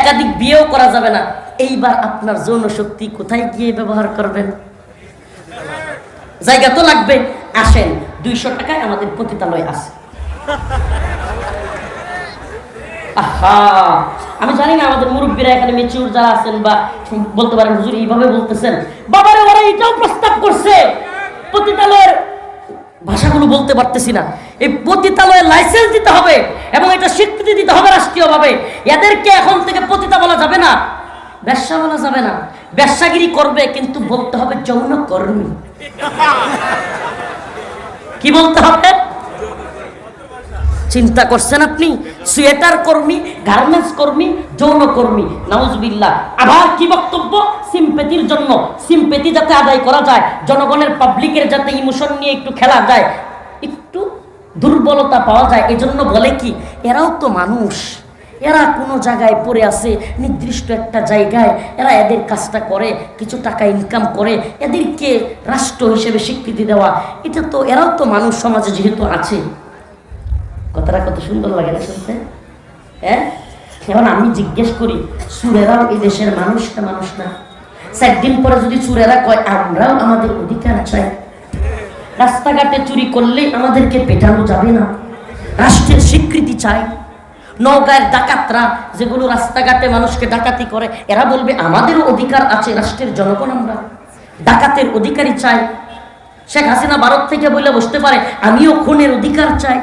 একাধিক বিয়েও করা যাবে না। এইবার আপনার যৌন শক্তি কোথায় গিয়ে ব্যবহার করবেন? জায়গা তো লাগবে। আসেন, 200 টাকায় আমাদের পতিতালয় আছে। আমি জানি না আমাদের মুরব্বীরা এখানে মেচিউর যারা আছেন বা বলতে পারেন হুজুর এইভাবে বলতেছেন, বাবারে ওরা এটাও প্রস্তাব করছে পতিতালয়ের ভাষাগুলো বলতে পারতেছি না। এই পতিতালয়ের লাইসেন্স দিতে হবে এবং এটা স্বীকৃতি দিতে হবে রাষ্ট্রীয়ভাবে। এদেরকে এখন থেকে পতিতা বলা যাবে না, ব্যবসা বলা যাবে না। ব্যবসাগিরি করবে কিন্তু বলতে হবে যৌনকর্মী। কি বলতে হবে? চিন্তা করছেন আপনি? সোয়েটার কর্মী, গার্মেন্টস কর্মী, যৌনকর্মী, নাউজুবিল্লাহ। আবার কি বক্তব্য? সিম্পেথির জন্য, সিম্পেথি যাতে আদায় করা যায়, জনগণের পাবলিকের যাতে ইমোশন নিয়ে একটু খেলা যায়, একটু দুর্বলতা পাওয়া যায়, এজন্য বলে কি এরাও তো মানুষ, এরা কোনো জায়গায় পড়ে আছে নির্দিষ্ট একটা জায়গায়, এরা এদের কাজটা করে, কিছু টাকা ইনকাম করে, এদেরকে রাষ্ট্র হিসেবে স্বীকৃতি দেওয়া, এটা তো এরাও তো মানুষ, সমাজে যেহেতু আছে। কথাটা কত সুন্দর লাগে না শুনতে? হ্যাঁ, এখন আমি জিজ্ঞেস করি, চুরেরাও এই দেশের মানুষ না? মানুষ না? 4 দিন পরে যদি চুরেরা কয় আমরাও আমাদের অধিকার চাই, রাস্তাঘাটে চুরি করলে আমাদেরকে পেটানো যাবে না, রাষ্ট্রের স্বীকৃতি চাই। নওগাঁয়ের ডাকাতরা যেগুলো রাস্তাঘাটে মানুষকে ডাকাতি করে, এরা বলবে আমাদেরও অধিকার আছে, রাষ্ট্রের জনগণ আমরা, ডাকাতের অধিকারী চাই। শেখ হাসিনা ভারত থেকে বলে বসতে পারে আমিও খুনের অধিকার চাই।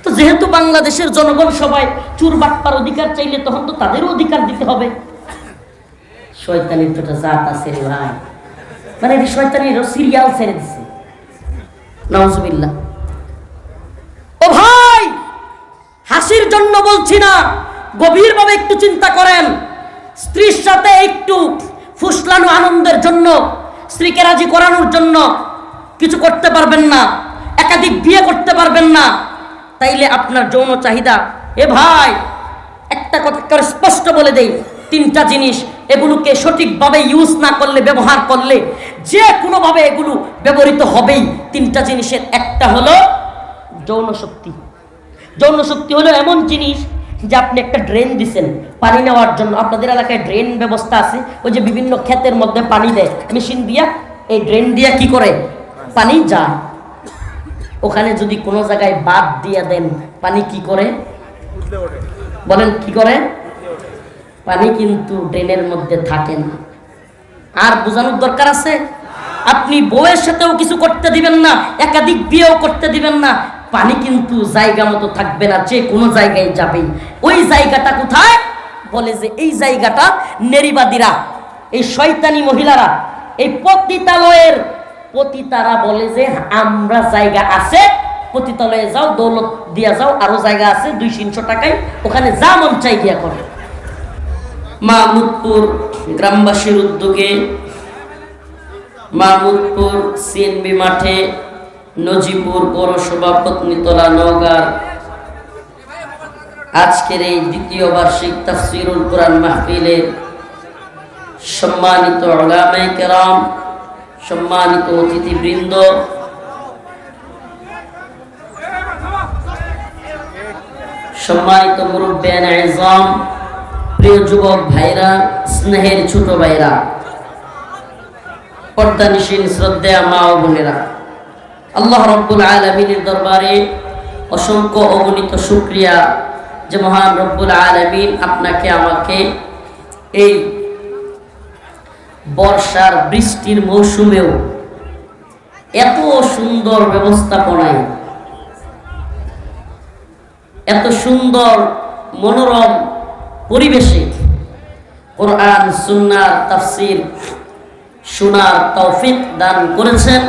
তো যেহেতু বাংলাদেশের জনগণ সবাই চুর বাটপার অধিকার চাইলে তখন তো তাদেরও অধিকার দিতে হবে। শয়তানির তো একটা জাত আছে রে ভাই, মানে শয়তানির সিরিয়াল ছেড়ে দিছে, নাউজুবিল্লাহ। ও ভাই, হাসির জন্য বলছি না, গভীরভাবে একটু চিন্তা করেন। স্ত্রীর সাথে একটু ফুসলানো আনন্দের জন্য, স্ত্রীকে রাজি করানোর জন্য কিছু করতে পারবেন না, একাধিক বিয়ে করতে পারবেন না, তাইলে আপনার যৌন চাহিদা, এ ভাই একটা কথা করে স্পষ্ট বলে দেই, 3টা জিনিস, এগুলোকে সঠিকভাবে ইউজ না করলে, ব্যবহার করলে যে কোনোভাবে এগুলো ব্যবহৃত হবেই। 3টা জিনিসের একটা হলো যৌন শক্তি। যৌন শক্তি হলো এমন জিনিস যে আপনি একটা ড্রেন দিচ্ছেন পানি নেওয়ার জন্য, আপনাদের এলাকায় ড্রেন ব্যবস্থা আছে, ওই যে বিভিন্ন ক্ষেতের মধ্যে পানি দেয় মেশিন দিয়া, এই ড্রেন দিয়া কি করে পানি যায়, ওখানে যদি কোনো জায়গায় বাদ দিয়ে দেন পানি কি করে বলেন? কি করে? পানি কিন্তু ড্রেনের মধ্যে থাকে না। আর বোঝানোর দরকার আছে? আপনি বউয়ের সাথেও কিছু করতে দিবেন না, একাধিক বিয়েও করতে দিবেন না, পানি কিন্তু জায়গা মতো থাকবে না, যে কোনো জায়গায় যাবেই। ওই জায়গাটা কোথায়? বলে যে এই জায়গাটা নেরিবাদীরা, এই শয়তানি মহিলারা, এই পতিতালয়ের পতিতারা বলে যে আমরা জায়গা আছে, পতিতালয়ে যাও, দৌলত দিয়া যাও, আরো জায়গা আছে 200-300 টাকায়, ওখানে যা মন চাই গিয়া করে। মাহমুদপুর গ্রামবাসীর উদ্যোগে মাহমুদপুর সিএনবি মাঠে নজিপুর পৌরসভা পত্নীতলা নওগাঁর আজকের এই 2য় বার্ষিক তাফসীরুল কোরআন মাহফিলের সম্মানিত উলামায়ে কেরাম, সম্মানিত অতিথিবৃন্দ, সম্মানিত মুরব্বিয়ান আযম, প্রিয় যুবক ভাইরা, স্নেহের ছোট ভাইরা, পর্দানিশীন শ্রদ্ধেয় মা ও বোনেরা, আল্লাহ রাব্বুল আলামিনের দরবারে অসংখ্য অগণিত শুকরিয়া যে মহান রব্বুল আলামিন আপনাকে আমাকে এই বর্ষার বৃষ্টির মৌসুমেও এত সুন্দর ব্যবস্থাপনায়, এত সুন্দর মনোরম পরিবেশে কোরআন সুন্নাহর তাফসীর শোনার তৌফিক দান করেছেন।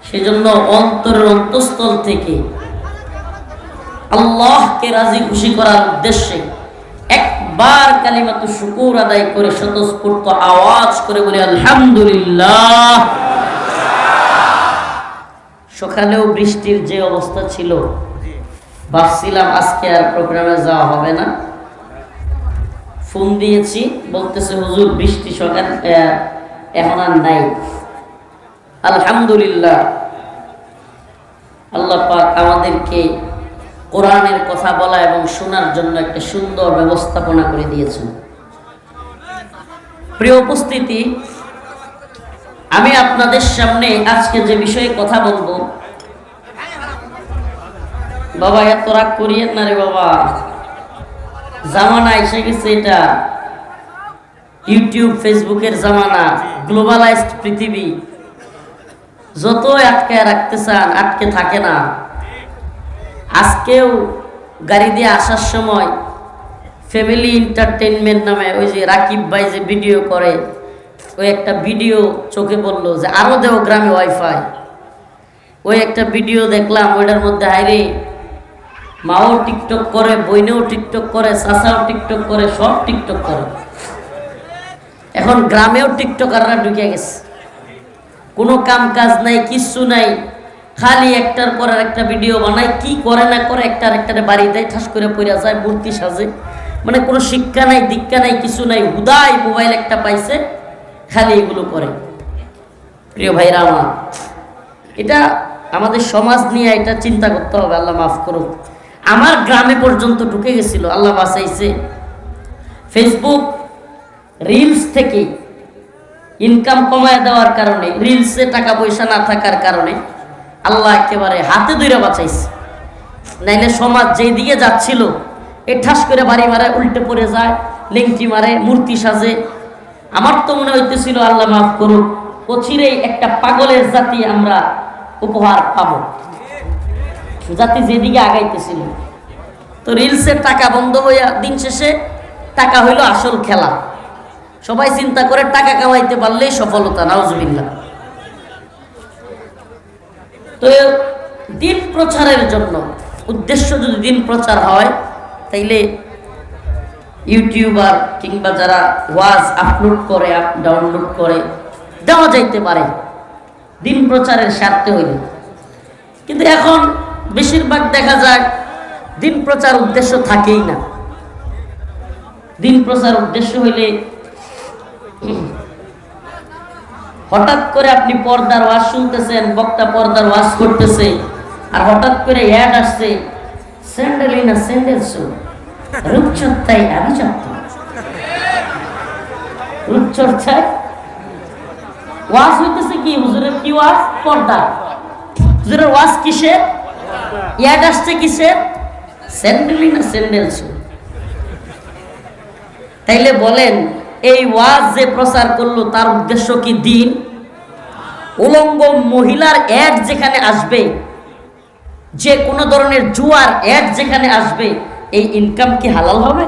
সেজন্য অন্তরের অন্তঃস্থল থেকে আল্লাহকে রাজি খুশি করার উদ্দেশ্যে একবার কালিমাতু শুকুর আদায় করে স্বতঃস্ফূর্ত আওয়াজ করে বলি আলহামদুলিল্লাহ। সকালেও বৃষ্টির যে অবস্থা ছিল, ভাবছিলাম আজকে আর প্রোগ্রামে যাওয়া হবে না। ফোন দিয়েছি, বলতেছে হুজুর বৃষ্টি সকাল এখন আর নাই। আলহামদুলিল্লাহ, আল্লাহ পাক আমাদেরকে কোরআনের কথা বলা এবং শোনার জন্য একটা সুন্দর ব্যবস্থাপনা করে দিয়েছেন। প্রিয় উপস্থিতি, আমি আপনাদের সামনে আজকে যে বিষয়ে কথা বলবো, বাবা এত রাগ করিয়েন না রে বাবা, জামানা এসে গেছে, এটা ইউটিউব ফেসবুকের জামানা, গ্লোবালাইজড পৃথিবী। যত আটকে রাখতে চান আটকে থাকে না। আজকেও গাড়ি দিয়ে আসার সময় ফ্যামিলি এন্টারটেইনমেন্ট নামে ওই যে রাকিব ভাই যে ভিডিও করে, ওই একটা ভিডিও চোখে পড়লো যে আরো দেও গ্রামে ওয়াইফাই। ওই একটা ভিডিও দেখলাম, ওইটার মধ্যে হাইরে মাও টিকটক করে, বইনেও টিকটক করে, চাচাও টিকটক করে, সব টিকটক করে। এখন গ্রামেও টিকটকাররা ঢুকে গেছে, কোনো কাম কাজ নাই, কিচ্ছু নাই, খালি একটার পর একটা ভিডিও বানায়, কি করে না করে একটার একটারে বাড়ি দেয়, ঠাস করে পড়ে যায়, মূর্তি সাজে। মানে কোনো শিক্ষা নাই, দীক্ষা নাই, কিছু নাই, হুদাই মোবাইল একটা পাইছে, খালি এগুলো করে। প্রিয় ভাইরা আমার, এটা আমাদের সমাজ নিয়ে এটা চিন্তা করতে হবে। আল্লাহ মাফ করুক, আমার গ্রামে পর্যন্ত ঢুকে গেছিল, আল্লাহ বাঁচাইছে। ফেসবুক রিলস থেকে ইনকাম কমায় দেওয়ার কারণে, রিলসে টাকা পয়সা না থাকার কারণে আল্লাহ একেবারে হাতে ধরে বাঁচাইছে। নাইলে সমাজ যেই দিকে যাচ্ছিল, এ ঠাস করে বাড়ি মারে, উল্টে পড়ে যায়, লেংটি মারে, মূর্তি সাজে। আমার তো মনে হইতেছিল আল্লাহ মাফ করুক, অচিরেই একটা পাগলের জাতি আমরা উপহার পাবো, জাতি যেদিকে আগাইতেছিল। তো রিলসের টাকা বন্ধ হইয়া দিন শেষে টাকা হইল আসল খেলা। সবাই চিন্তা করে টাকা কামাইতে পারলেই সফলতা, নাউজুবিল্লাহ। তো দিন প্রচারের জন্য, উদ্দেশ্য যদি দিন প্রচার হয়, তাইলে ইউটিউবার কিংবা যারা ওয়াজ আপলোড করে, ডাউনলোড করে দেওয়া যাইতে পারে দিন প্রচারের স্বার্থে হইলে। কিন্তু এখন বেশিরভাগ দেখা যায় দিন প্রচার উদ্দেশ্য থাকেই না। দিন প্রচার উদ্দেশ্য হইলে হঠাৎ করে আপনি পর্দার ওয়াজ শুনতেছেন, বক্তা পর্দার ওয়াজ করতেছে, আর হঠাৎ করে অ্যাড আসছে, স্যান্ডেলিনা স্যান্ডেল শো, রূপচর্চায় আভিজাত্য। রূপচর্চায় ওয়াজ হইতেছে কি? হুজুরের কি ওয়াজ? পর্দা। হুজুরের ওয়াজ কিসের? অ্যাড আসছে কিসের? Sandalina sandal show. তাইলে বলেন, এই ওয়াজ যে প্রচার করলো তার উদ্দেশ্য কি দিন? উলঙ্গ মহিলার অ্যাড যেখানে আসবে, যে কোনো ধরনের জুয়ার অ্যাড যেখানে আসবে, এই ইনকাম কি হালাল হবে?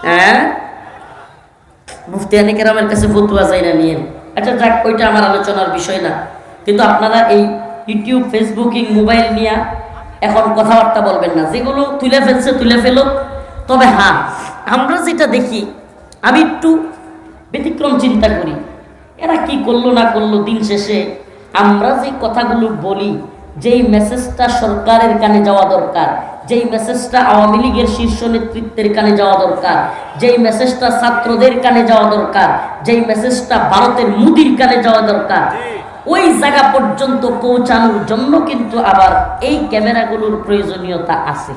হ্যাঁ, মুফতিয়ানি কেরামের কাছে ফতোয়া চাই না নিয়ে। আচ্ছা যাক, ওইটা আমার আলোচনার বিষয় না। কিন্তু আপনারা এই ইউটিউব, ফেসবুকিং, মোবাইল নিয়ে এখন কথাবার্তা বলবেন না। যেগুলো তুলে ফেলছে তুলে ফেলো। তবে হ্যাঁ, আমরা যেটা দেখি, আমি একটু ব্যতিক্রম চিন্তা করি, এরা কি করলো না করলো, দিন শেষে আমরা যে কথাগুলো বলি, যেই মেসেজটা সরকারের কানে যাওয়া দরকার, যেই মেসেজটা আওয়ামী লীগের শীর্ষ নেতৃত্বের কানে যাওয়া দরকার, যেই মেসেজটা ছাত্রদের কানে যাওয়া দরকার, যেই মেসেজটা ভারতের মোদির কানে যাওয়া দরকার, ওই জায়গা পর্যন্ত পৌঁছানোর জন্য কিন্তু আবার এই ক্যামেরাগুলোর প্রয়োজনীয়তা আছে।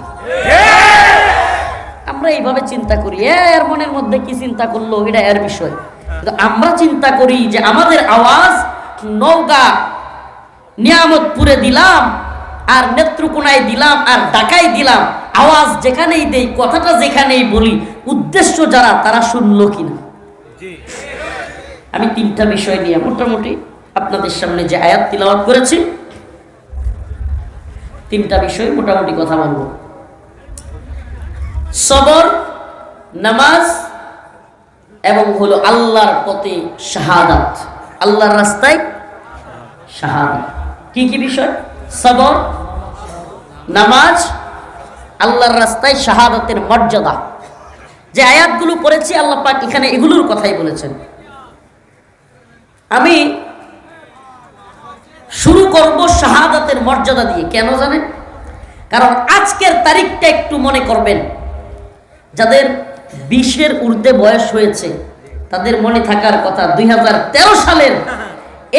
আমরা এইভাবে চিন্তা করি, এর মনের মধ্যে কি চিন্তা করলো, এটা এর বিষয়। কিন্তু আমরা চিন্তা করি যে আমাদের আওয়াজ নওগাঁ নিয়ামতপুরে দিলাম, আর নেত্রকোনায় দিলাম, আর ঢাকায় দিলাম, আওয়াজ যেখানেই দেই, কথাটা যেখানেই বলি, উদ্দেশ্য যারা তারা শুনলো কিনা। আমি তিনটা বিষয় নিয়ে মোটামুটি আপনাদের সামনে যে আয়াত তিলাওয়াত করেছি, তিনটা বিষয় মোটামুটি কথা বলবো। সবর, নামাজ এবং হলো আল্লাহর পথে শাহাদাত, আল্লাহর রাস্তায় শাহাদাত। কি কি বিষয়? সবর, নামাজ, আল্লাহর রাস্তায় শাহাদাতের মর্যাদা। যে আয়াতগুলো পড়েছি আল্লাহ পাক এখানে এগুলোর কথাই বলেছেন। আমি শুরু করব শাহাদাতের মর্যাদা দিয়ে। কেন জানেন? কারণ আজকের তারিখটা একটু মনে করবেন। যাদের 20-এর ঊর্ধ্বে বয়স হয়েছে তাদের মনে থাকার কথা 2013 সালের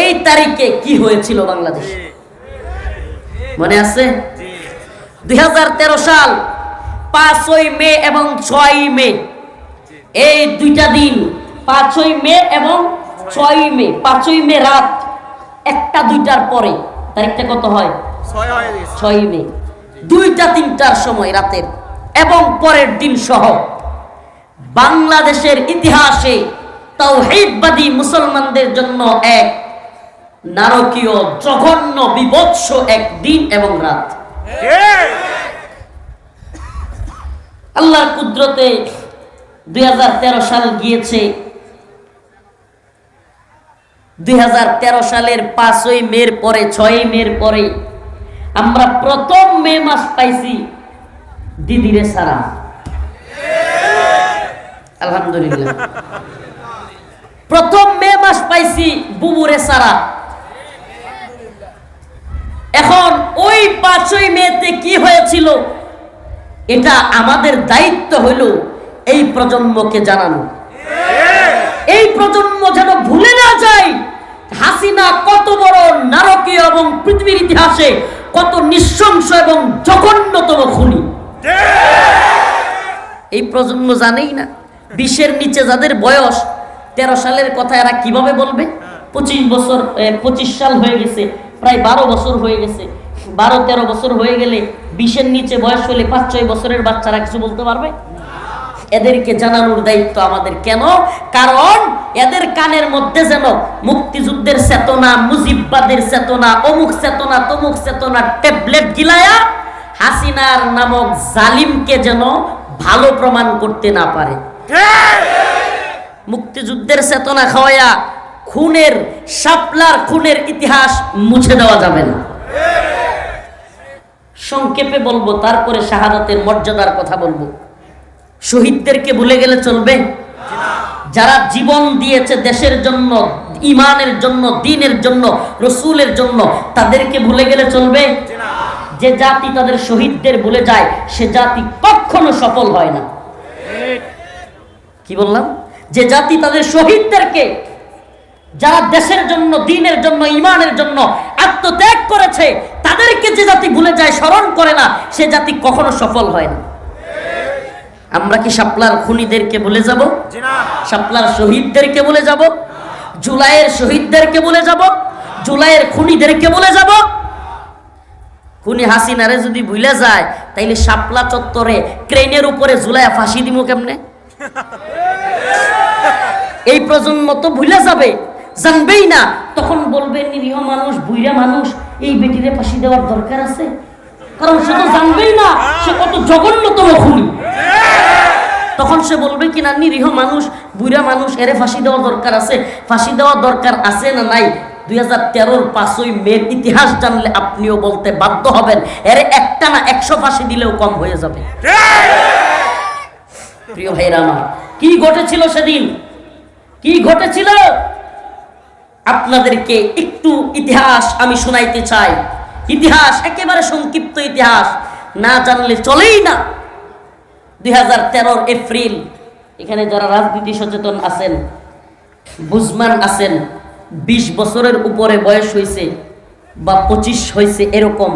এই তারিখে কি হয়েছিল বাংলাদেশ, মনে আছে? 2013 সাল 5ই মে এবং 6ই মে, এই দুইটা দিন 5ই মে এবং 6ই মে। 5ই মে রাত 1টা 2টার পরে, তারিখটা কত হয়? 6ই মে, 2টা 3টার সময় রাতের এবং পরের দিন সহ বাংলাদেশের ইতিহাসে তাওহীদবাদী মুসলমানদের জন্য এক নারকীয় জঘন্য বিভৎস এক দিন এবং রাত। আল্লাহর কুদরতে 2013 সাল গিয়েছে। 2013 সালের 5ই মের পরে, 6ই মের পরে আমরা প্রথম মে মাস পাইছি দিদিরে সারা। আলহামদুলিল্লাহ, প্রথম মে মাস পাইছি বুবুরে সারা। এখন ওই 5ই মেতে কি হয়েছিল এটা আমাদের দায়িত্ব হলো এই প্রজন্মকে জানানো। এই প্রজন্ম যেন ভুলে না যায় হাসিনা কত বড় নারকীয় এবং পৃথিবীর ইতিহাসে কত নৃশংস এবং জঘন্যতম খুনি। এই প্রজন্ম জানেই না। 20-এর নিচে যাদের বয়স, 13 সালের কথা এরা কিভাবে বলবে? 25 সাল হয়ে গেছে, প্রায় 12 বছর হয়ে গেছে। 12-13 বছর হয়ে গেলে 20-এর নিচে বয়স হলে 5-6 বছরের বাচ্চারা কিছু বলতে পারবে? এদেরকে জানানোর দায়িত্ব আমাদের। কেন? কারণ এদের কানের মধ্যে যেন মুক্তিযুদ্ধের চেতনা, মুজিববাদের চেতনা, অমুক চেতনা, তমুক চেতনা ট্যাবলেট গিলায়া হাসিনার নামক জালিমকে যেন ভালো প্রমাণ করতে না পারে। মুক্তিযুদ্ধের চেতনা খাওয়ায়া খুনের, শাপলার খুনের ইতিহাস মুছে দেওয়া যাবে না। সংক্ষেপে বলবো, তারপরে শাহাদাতের মর্যাদার কথা বলবো। শহীদদেরকে ভুলে গেলে চলবে? যারা জীবন দিয়েছে দেশের জন্য, ইমানের জন্য, দ্বীনের জন্য, রসুলের জন্য, তাদেরকে ভুলে গেলে চলবে? যে জাতি তাদের শহীদদের ভুলে যায় সে জাতি কখনো সফল হয় না। কি বললাম? যে জাতি তাদের শহীদদেরকে, যারা দেশের জন্য, দ্বীনের জন্য, ইমানের জন্য আত্মত্যাগ করেছে, তাদেরকে যে জাতি ভুলে যায়, স্মরণ করে না, সে জাতি কখনো সফল হয় না। আমরা কি শাপলার খুনিদেরকে ভুলে যাব? শাপলার শহীদদেরকে ভুলে যাব? জুলাইয়ের শহীদদেরকে ভুলে যাব? জুলাইয়ের খুনিদেরকে ভুলে যাব? খুনি হাসিনারে যদি ভুলে যায় তাইলে শাপলা চত্বরে ক্রেনের উপরে ঝুলাইয়া ফাঁসি দিব কেমনে? এই প্রজন্ম তো ভুলে যাবে, জানবেই না। তখন বলবে নিরীহ মানুষ, বুইরা মানুষ, এই বেটিরে ফাঁসি দেওয়ার দরকার আছে? কারণ সে তো জানবেই না সে কত জঘন্যতম খুনি। তখন সে বলবে কিনা নিরীহ মানুষ, বুইরা মানুষ, এরে ফাঁসি দেওয়ার দরকার আছে। ফাঁসি দেওয়ার দরকার আছে না নাই 2013-র 5ই মের ইতিহাস জানলে আপনিও বলতে বাধ্য হবেন এর একটা না 100 ফাঁসি দিলেও কম হয়ে যাবে। প্রিয় ভাইরা আমার, কি ঘটেছিল সেদিন? কি ঘটেছিল? আপনাদেরকে একটু ইতিহাস আমি শোনাইতে চাই। ইতিহাস একেবারে সংক্ষিপ্ত ইতিহাস, না জানলে চলেই না। 2013 এপ্রিল, এখানে যারা রাজনীতি সচেতন আছেন, বুঝমান আছেন, 20 বছরের উপরে বয়স হয়েছে বা 25 হয়েছে এরকম,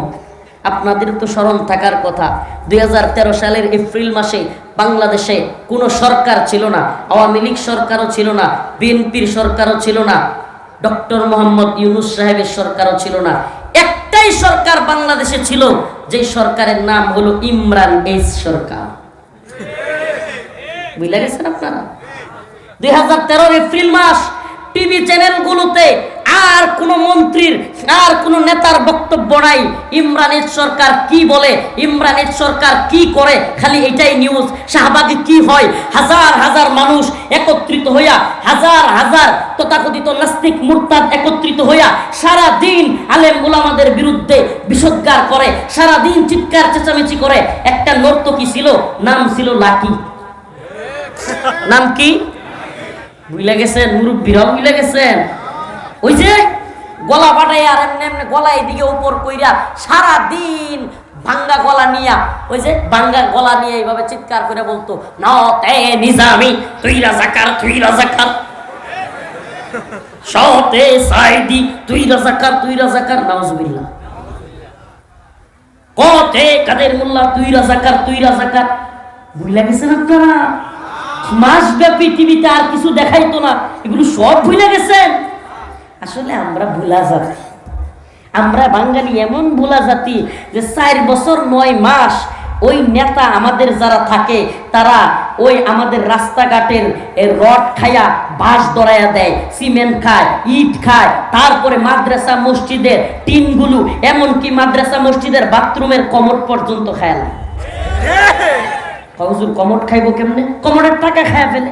আপনাদের তো স্মরণ থাকার কথা 2013 সালের এপ্রিল মাসে বাংলাদেশে কোনো সরকার ছিল না। আওয়ামী লীগ সরকারও ছিল না, বিএনপির সরকারও ছিল না, ডক্টর মোহাম্মদ ইউনূস সাহেবের সরকারও ছিল না। একটাই সরকার বাংলাদেশে ছিল, যে সরকারের নাম হলো ইমরান এইচ সরকার। বুঝলে গেছেন আপনারা? 2013 এপ্রিল মাস টিভি চ্যানেলগুলোতে আর কোন মন্ত্রীর, আর কোন নেতার বক্তব্য নাই। ইমরান এইচ সরকার কি বলে, ইমরান এইচ সরকার কি করে, খালি এটাই নিউজ। শাহবাগে কি হয়, হাজার হাজার মানুষ একত্রিত হইয়া, হাজার হাজার তথাকথিত নাস্তিক মুরতাদ একত্রিত হইয়া সারা দিন আলেম উলামাদের বিরুদ্ধে বিষোদ্গার করে, সারা দিন চিৎকার চেঁচামেচি করে। একটা নর্তকী ছিল, নাম ছিল লাকি। নাম কি ভুলে গেছেন? মুরব্বীরাও ভুলে গেছেন? ওই যে গলা বাটাই আর এমনি এমনি গলা এদিকে উপর কইরা সারা দিন ভাঙ্গা গলা নিয়া, ওই যে ভাঙ্গা গলা নিয়ে এইভাবে চিৎকার করে বলতো, নতে নিজামি তুই রাজাকার, তুই রাজাকার, সতে সাইদি তুই রাজাকার, তুই রাজাকার। নাউজুবিল্লাহ। কতে কাদের মোল্লা তুই রাজাকার ভুলে গেছেন আপনারা? মাসব্যাপী টিভিতে আর কিছু দেখাইতো না, এগুলো সব ভুলে গেছেন। আসলে আমরা ভুলা জাতি, আমরা বাঙালি এমন ভুলা জাতি যে 4 বছর 9 মাস ওই নেতা আমাদের যারা থাকে তারা ওই আমাদের রাস্তাঘাটের রড খায়া বাঁশ দড়াইয়া দেয়, সিমেন্ট খায়, ইট খায়, তারপরে মাদ্রাসা মসজিদের টিনগুলো, এমনকি মাদ্রাসা মসজিদের বাথরুমের কমোড পর্যন্ত খায় না। হুজুর কমোড খাইবো কেমনে? কমোডের টাকা খায়া ফেলে।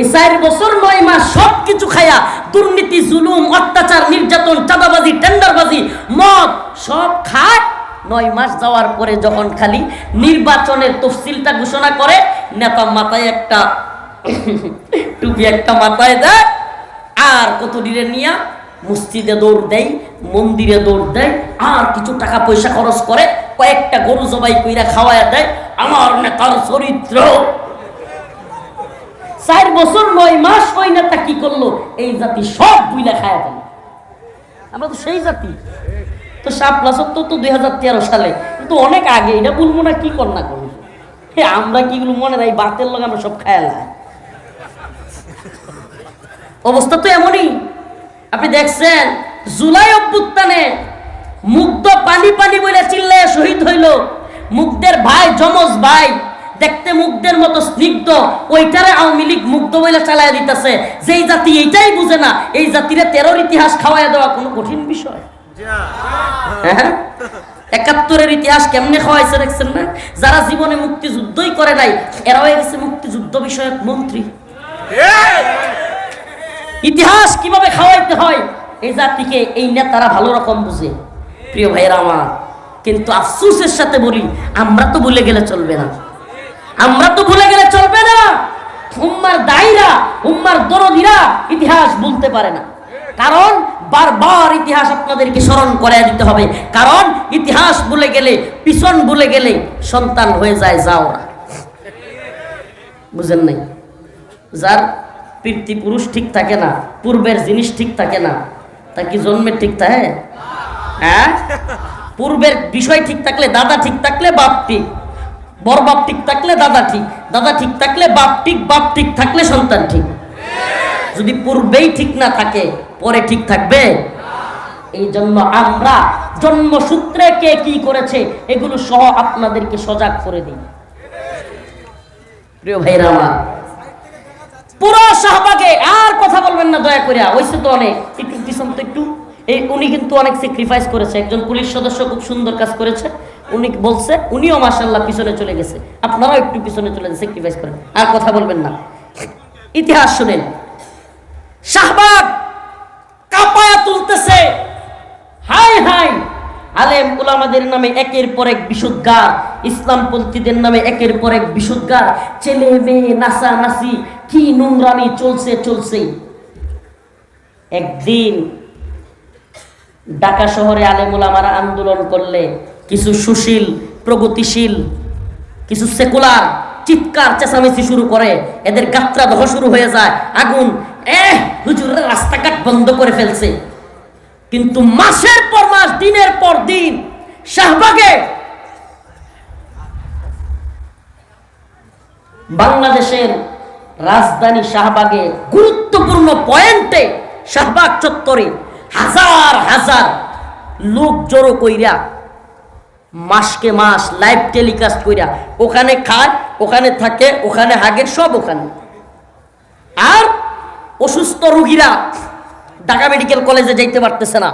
এই 4 বছর 9 মাস সব কিছু খায়া দুর্নীতি, জুলুম, অত্যাচার, নির্যাতন, চাঁদাবাজি, টেন্ডারবাজি, মদ সব খায়। 9 মাস যাওয়ার পরে যখন খালি নির্বাচনের তফসিলটা ঘোষণা করে, নেতা মাথায় একটা টুপি একটা মাথায় দেয়, আর কত দিনে নিয়ে মসজিদে দৌড় দেয়, মন্দিরে দৌড় দেয়, আর কিছু টাকা পয়সা খরচ করে, কয়েকটা গরু জবাই কইরা খাওয়ায় দেয়। আমার নেতার চরিত্র। 4 বছর 9 মাস ওই নেতা কি করলো এই জাতি সব বুইলা খায়া ফেলে। আমরা তো সেই জাতি। তো শাপলা সত্তর তো 2013 সালে, কিন্তু অনেক আগে, এটা বলবো না কি কর না করবো। আমরা কিগুলো মনে নাই, বাতের লোক আমরা সব খায়ালা। অবস্থা তো এমনই। আপনি দেখছেন জুলাই অভ্যুত্থানে মুগ্ধ পানি পানি বলে চিল্লায় শহীদ হইল। মুগ্ধের ভাই, যমজ ভাই, দেখতে মুগ্ধের মতো স্নিগ্ধ, ওইটারে আওয়ামী লীগ মুগ্ধ বলে চালায় দিতেছে। যেই জাতি এইটাই বুঝে না, এই জাতিরে তেরোর ইতিহাস খাওয়াইয়া দেওয়া কোনো কঠিন বিষয়। হ্যাঁ, 71-এর ইতিহাস কেমনে খাওয়াইছে দেখছেন না? যারা জীবনে মুক্তিযুদ্ধই করে নাই এরা হয়ে গেছে মুক্তিযুদ্ধ বিষয়ক মন্ত্রী। ইতিহাস কিভাবে খাওয়াইতে হয় এই জাতিকে এই নেতারা ভালো রকম বুঝে। প্রিয় ভাইয়েরা আমার, কিন্তু আফসোসের সাথে বলি, আমরা তো ভুলে গেলে চলবে না। আমরা তো ভুলে গেলে চলবে না। উম্মার দায়ীরা, উম্মার দরদীরা ইতিহাস বলতে পারে না, কারণ বারবার ইতিহাস আপনাদেরকে স্মরণ করায় দিতে হবে। কারণ ইতিহাস ভুলে গেলে, পিছন ভুলে গেলে সন্তান হয়ে যায় যাওরা। বুঝেন নাই? যার পিতৃপুরুষ ঠিক থাকে না, পূর্বের জিনিস ঠিক থাকে না, তা কি জন্মের ঠিক থাকে? হ্যাঁ, পূর্বের বিষয় ঠিক থাকলে, দাদা ঠিক থাকলে বাপ ঠিক, বড় বাপ ঠিক থাকলে দাদা ঠিক, দাদা ঠিক থাকলে বাপ ঠিক, বাপ ঠিক থাকলে সন্তান ঠিক। যদি পূর্বেই ঠিক না থাকে পরে ঠিক থাকবে? এই জন্য আমরা জন্মসূত্রে কে কি করেছে এগুলো সহ আপনাদেরকে সজাগ করে দিই। প্রিয় ভাইরা আমার, পুরো শাহবাগে আর কথা বলবেন না দয়া করে, ওইসে তো অনেক, একটু পিছন তো একটু। এই উনি কিন্তু অনেক স্যাক্রিফাইস করেছে, একজন পুলিশ সদস্য খুব সুন্দর কাজ করেছে, উনি বলছে, উনিও মাশাআল্লাহ পিছনে চলে গেছে, আপনারাও একটু পিছনে চলে গেছে, স্যাক্রিফাইস করেন, আর কথা বলবেন না। ইতিহাস শুনেন, শাহবাগ কাঁপায়া তুলতেছে, হাই হাই আলেম উলামাদের নামে একের পর এক বিশুদ্ধার, ইসলামপন্থীদের নামে একের পর এক বিশুদ্ধার, ছেলে মেয়ে নাচানাচি, কি নোংরামি চলছে। একদিন ঢাকা শহরে আলেম উলামারা আন্দোলন করলে কিছু সুশীল, প্রগতিশীল, কিছু সেকুলার চিৎকার চেঁচামেচি শুরু করে, এদের গাত্রা দহ শুরু হয়ে যায়, আগুন, হুজুরের রাস্তাঘাট বন্ধ করে ফেলছে। কিন্তু মাসের পর মাস, দিনের পর দিন শাহবাগে, বাংলাদেশের রাজধানী শাহবাগে গুরুত্বপূর্ণ পয়েন্টে, শাহবাগ চত্বরে হাজার হাজার লোক জড়ো কইরা মাসকে মাস লাইভ টেলিকাস্ট কইরা ওখানে খায়, ওখানে থাকে, ওখানে হাগে, সব ওখানে। আর অসুস্থ রোগীরা ঢাকা মেডিকেল কলেজে যাইতে পারতেছে না,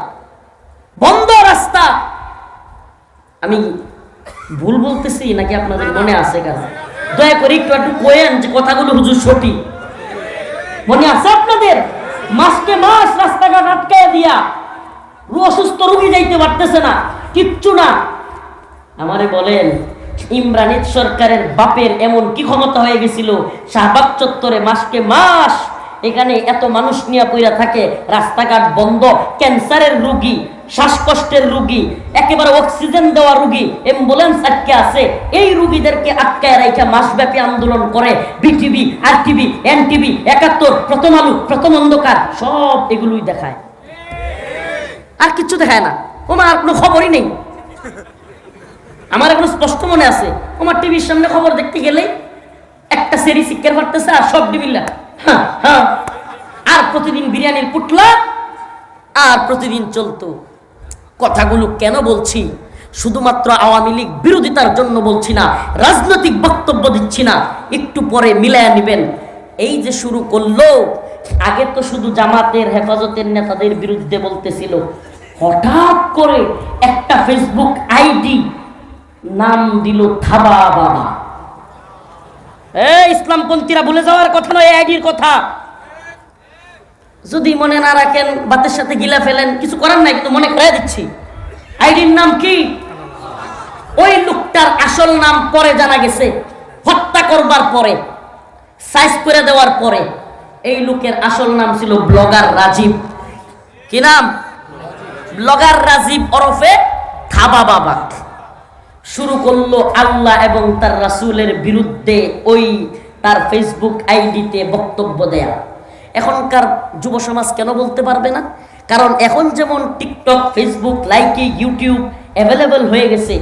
বন্ধ রাস্তা। আমি ভুল বলতেছি নাকি আপনাদের মনে আছে? কাছে দয়া করে একটু একটু কোয়েন যে কথাগুলো হুজুর সঠিক মনে আছে আপনাদের? মাসকে মাস রাস্তাঘাট আটকায় দিয়া অসুস্থ রোগী যাইতে পারতেছে না, কিচ্ছু না। আমারে বলেন, ইমরান সরকারের বাপের এমন কি ক্ষমতা হয়ে গেছিল, শাহবাগ চত্বরে মাসকে মাস এখানে এত মানুষ নিয়ে পইরা থাকে, রাস্তাঘাট বন্ধ, ক্যান্সারের রোগী, শ্বাসকষ্টের রোগী, একেবারে অক্সিজেন দেওয়া রোগী, অ্যাম্বুলেন্স আটকে আছে, এই রোগীদেরকে আটকায় রাখা মাসব্যাপী আন্দোলন করে বিটিভি, আরটিভি, এনটিভি, 71, প্রথম আলো, প্রথম অন্ধকার, সব এগুলোই দেখায়, আর কিচ্ছু দেখায় না। ওমা আর কোনো খবরই নেই। আমার এখন স্পষ্ট মনে আছে, আমার টিভির সামনে খবর দেখতে গেলে একটা সেরি শিক্ষার পারতেছে আর সব ডিবিল্লা, হ্যাঁ হ্যাঁ, আর প্রতিদিন বিরিয়ানির পুটলা, আর প্রতিদিন চলতো। কথাগুলো কেন বলছি? শুধুমাত্র আওয়ামী লীগ বিরোধিতার জন্য বলছি না, রাজনৈতিক বক্তব্য দিচ্ছি না, একটু পরে মিলায়া নিবেন। এই যে শুরু করলো, আগে তো শুধু জামাতের হেফাজতের নেতাদের বিরুদ্ধে বলতেছিল, হঠাৎ করে একটা ফেসবুক আইডি নাম দিল থাবা বাবা। ইসলামপন্থীরা ভুলে যাওয়ার কথা নয়, এই আইডির কথা। যদি মনে না রাখেন, বাতের সাথে গিলা ফেলেন, কিছু করার নাই, কিন্তু মনে করে দিচ্ছি। আইডির নাম কি? ওই লোকটার আসল নাম পরে জানা গেছে, হত্যা করবার পরে, সাইজ করে দেওয়ার পরে। এই লোকের আসল নাম ছিল ব্লগার রাজীব। কি নাম? ব্লগার রাজীব ওরফে থাবা বাবা। শুরু করলো আল্লাহ এবং তার রাসূলের বিরুদ্ধে ওই তার ফেসবুক আইডিতে বক্তব্য দেয়া। এখনকার যুব সমাজ কেন বলতে পারবে না? কারণ এখন যেমন TikTok, Facebook, Likee, YouTube available হয়ে গেছে,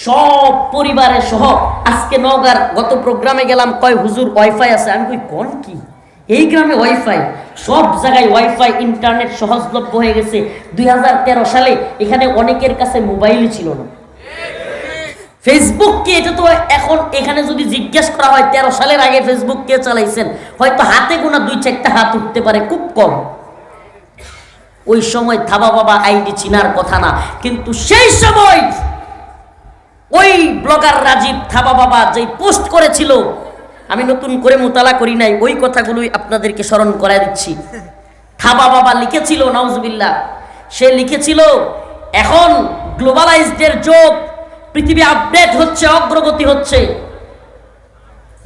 সব পরিবারে সহ। আজকে নওগাঁর গত প্রোগ্রামে গেলাম, কয় হুজুর ওয়াইফাই আছে। আমি কই কোন কি, এই গ্রামে ওয়াইফাই? সব জায়গায় ওয়াইফাই, ইন্টারনেট সহজলভ্য হয়ে গেছে। 2013 সালে এখানে অনেকের কাছে মোবাইলই ছিল না। ফেসবুক কি, এটা তো এখন এখানে যদি জিজ্ঞেস করা হয় 13 সালের আগে ফেসবুক কে চালাইছেন, হয়তো হাতে গোনা 2-4টা হাত উঠতে পারে, খুব কম। ওই সময় থাবা বাবা আইডি চিনার কথা না, কিন্তু সেই সময় ওই ব্লগার রাজীব থাবা বাবা যেই পোস্ট করেছিল, আমি নতুন করে মোতালা করি নাই, ওই কথাগুলোই আপনাদেরকে স্মরণ করায় দিচ্ছি। থাবা বাবা লিখেছিল, নাউজুবিল্লাহ, সে লিখেছিল, এখন গ্লোবালাইজডের যুগ, পৃথিবী আপডেট হচ্ছে, অগ্রগতি হচ্ছে।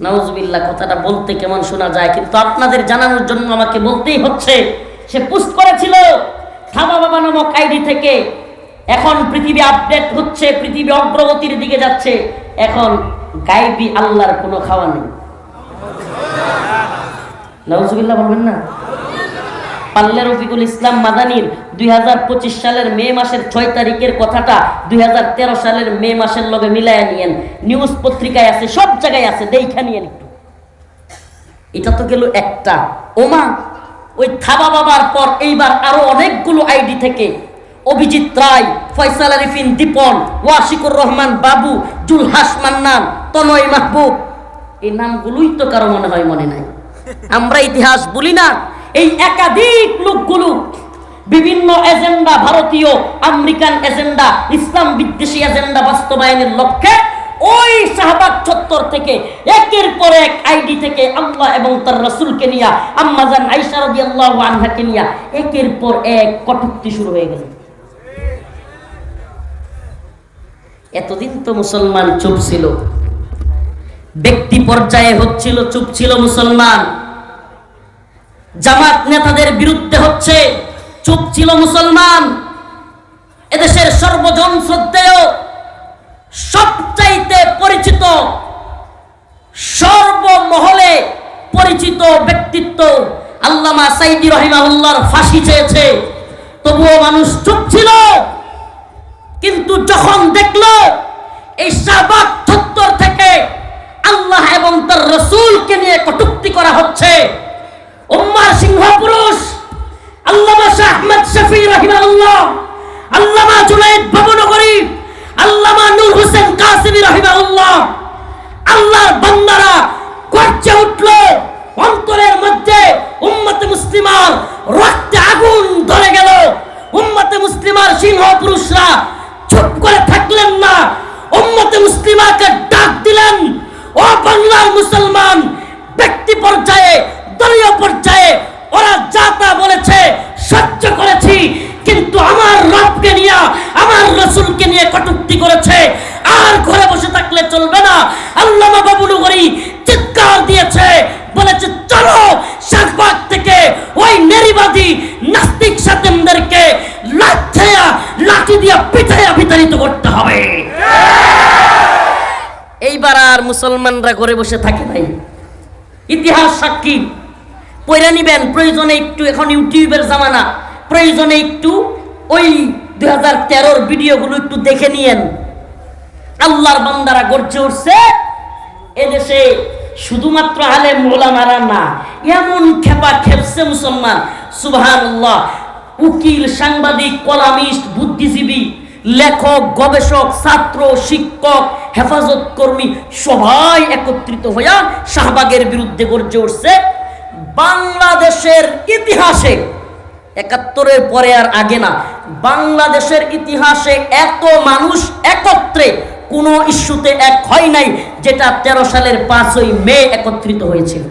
নাউজুবিল্লাহ, কথাটা বলতে কেমন শোনা যায়, কিন্তু আপনাদের জানানোর জন্য আমাকে বলতেই হচ্ছে। সে পোস্ট করেছিল থাবা বাবা নামক আইডি থেকে, এখন পৃথিবী আপডেট হচ্ছে, পৃথিবী অগ্রগতির দিকে যাচ্ছে, এখন গায়বী আল্লাহর কোনো খাওয়া নেই। নাউজুবিল্লাহ বলবেন না? পাল্লে রফিকুল ইসলাম মাদানির 2025 সালের মে মাসের 6 তারিখের কথাটা 2013 সালের মে মাসের লগে মিলায়া নিয়েন, নিউজ পত্রিকায় আছে, সব জায়গায় আছে, দেখা নিয়েন একটু। এটা তো গেল একটা। ওমা, ওই থাবা বাবার পর এইবার আরো অনেকগুলো আইডি থেকে অভিজিৎ রায়, ফয়সাল আরিফিন দীপন, ওয়াশিকুর রহমান বাবু, জুলহাস মান্নান, তনয় মাহবুব, এই নামগুলোই তো কারো মনে হয় মনে নাই। আমরা ইতিহাস বলি না। এই একাধিক লোকগুলো বিভিন্ন এজেন্ডা, ভারতীয়, আমেরিকান এজেন্ডা, ইসলাম বিদ্বেষী এজেন্ডা বাস্তবায়নের লক্ষ্যে ওই শাহবাগ চত্বর থেকে একের পর এক আইডি থেকে আল্লাহ এবং তার রাসূলকে নিয়ে, আম্মা জান আয়েশা রাদিয়াল্লাহু আনহাকে নিয়ে একের পর এক কটূক্তি শুরু হয়ে গেল। এতদিন তো মুসলমান চুপ ছিল, ব্যক্তি পর্যায়ে হচ্ছিল, চুপ ছিল মুসলমান। জামাত নেতাদের বিরুদ্ধে হচ্ছে, চুপ ছিল মুসলমান। এদেশের সর্বজন শ্রদ্ধেয়, সবচাইতে পরিচিত, সর্বমহলে পরিচিত ব্যক্তিত্ব আল্লামা সাইদি রাহিমাহুল্লাহর ফাঁসি চেয়েছে, তবুও মানুষ চুপ ছিল। কিন্তু যখন দেখলো এই শাহবাগ চত্বর থেকে আল্লাহ এবং তার রাসূলকে নিয়ে কটূক্তি করা হচ্ছে, উম্মার সিংহ পুরুষ আল্লামা শাহ আহমদ শফি রাহিমাহুল্লাহ, আল্লামা জুনায়েদ বাবুনগরী, আল্লামা নূর হোসেন কাসেমী রাহিমাহুল্লাহ, আল্লাহর বান্দারা গর্জে উঠল। অন্তরের মধ্যে উম্মতে মুসলিমার রক্তে আগুন ধরে গেল। উম্মতে মুসলিমার সিংহ পুরুষরা চুপ করে থাকলেন না, উম্মতে মুসলিমাকে ডাক দিলেন, ও বাংলার মুসলমান, ব্যক্তি পর্যায়ে, দলীয় পর্যায়ে ওরা যা তা বলেছে সহ্য করেছি, কিন্তু আমার রবকে নিয়ে, আমার রাসূলকে নিয়ে কটূক্তি করেছে, আর ঘরে বসে থাকলে চলবে না। আল্লামা বাবুনগরী চিৎকার দিয়েছে, বলেছে চলো শাহবাগ থেকে ওই নেরিবাদী নাস্তিক সাতেমদেরকে লাঠি দিয়ে পিঠাইয়া বিতাড়িত করতে হবে। এইবার আর মুসলমানরা ঘরে বসে থাকে নাই, ইতিহাস সাক্ষী। পড়ে নিবেন প্রয়োজনে একটু, এখন ইউটিউবের জামানা, প্রয়োজনে একটু ওই 2013 ভিডিওগুলো একটু দেখে নিয়েন। আল্লাহর বান্দারা গর্জে উঠছে। এদেশে শুধুমাত্র আলেম ওলামারা না, এমন খেপা খেপছে মুসলমান, সুবহানাল্লাহ। উকিল, সাংবাদিক, কলামিস্ট, বুদ্ধিজীবী, লেখক, গবেষক, ছাত্র, শিক্ষক, হেফাজত কর্মী সবাই একত্রিত হইয়া শাহবাগের বিরুদ্ধে গর্জে উঠছে। বাংলাদেশের ইতিহাসে ৭১-এর পরে আর আগে না, বাংলাদেশের ইতিহাসে এত মানুষ একত্রে কোনো ইস্যুতে এক হয় নাই যেটা ১৩ সালের ৫ই মে একত্রিত হয়েছিল।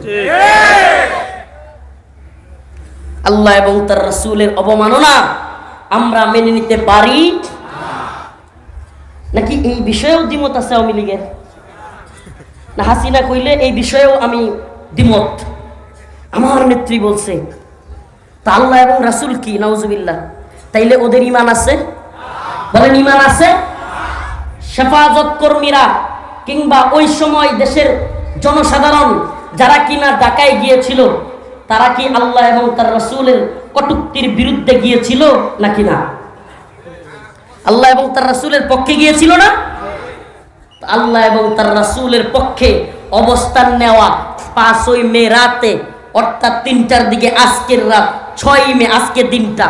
আল্লাহ এবং তার রাসূলের অবমাননা আমরা মেনে নিতে পারি নাকি? এই বিষয়েও দ্বিমত আছে আওয়ামী লীগের, না হাসিনা কইলে এই বিষয়েও আমি দ্বিমত। আমার নেত্রী বলছে, তা আল্লাহ এবং রাসূল কি? নাউজুবিল্লাহ। তাইলে ওদের ঈমান আছে? বলেন ঈমান আছে? হেফাজত কর্মীরা কিংবা ওই সময় দেশের জনসাধারণ যারা কিনা ঢাকায় গিয়েছিল, তারা কি আল্লাহ এবং তার রাসূলের কটূক্তির বিরুদ্ধে গিয়েছিল নাকি না? আল্লাহ এবং তার রাসূলের পক্ষে গিয়েছিল না? আল্লাহ এবং তার রাসূলের পক্ষে অবস্থান নেওয়া ৫ই মে রাতে, অর্থাৎ ৩টার দিকে, আজকের রাত ৬ই মে, আজকে দিনটা,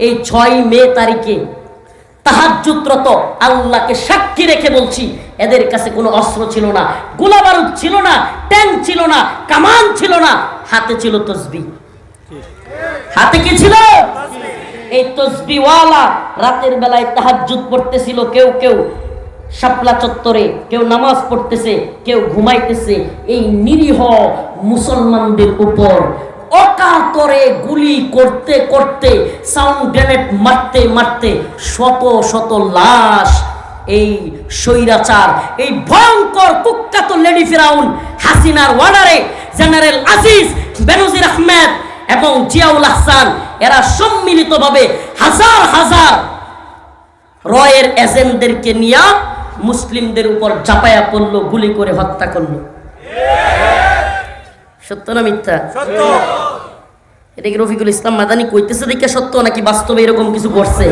এই ৬ই মে তারিখে তাহাজ্জুদরত আল্লাহকে সাক্ষী রেখে বলছি, এদের কাছে কোনো অস্ত্র ছিল না, গোলা বারুদ ছিল না, ট্যাঙ্ক ছিল না, কামান ছিল না, হাতে ছিল তসবিহ। হাতে কি ছিল? এই তসবিহওয়ালা রাতের বেলায় তাহাজ্জুদ পড়তেছিল। কেউ কেউ শাপলা চত্বরে, কেউ নামাজ পড়তেছে, কেউ ঘুমাইতেছে। এই নিরীহ মুসলমানদের উপর অকাতরে গুলি করতে করতে, সাউন্ড গ্রেনেড মারতে মারতে শত শত লাশ এই স্বৈরাচার, এই ভয়ঙ্কর কুখ্যাত লেডি ফিরাউন হাসিনার ওয়ার্ডারে জেনারেল আজিজ, বেনজির আহমেদ এবং জিয়াউল আহসান, এরা সম্মিলিতভাবে হাজার হাজার রয়ের এজেন্টদেরকে নিয়ে মুসলিমদের উপর ঝাঁপায়া পড়লো, গুলি করে হত্যা করলো। সত্য না মিথ্যা? সত্য। এটা কি রফিকুল ইসলাম মাদানি কইতেছে দেখে সত্য, নাকি বাস্তবে এরকম কিছু করছে?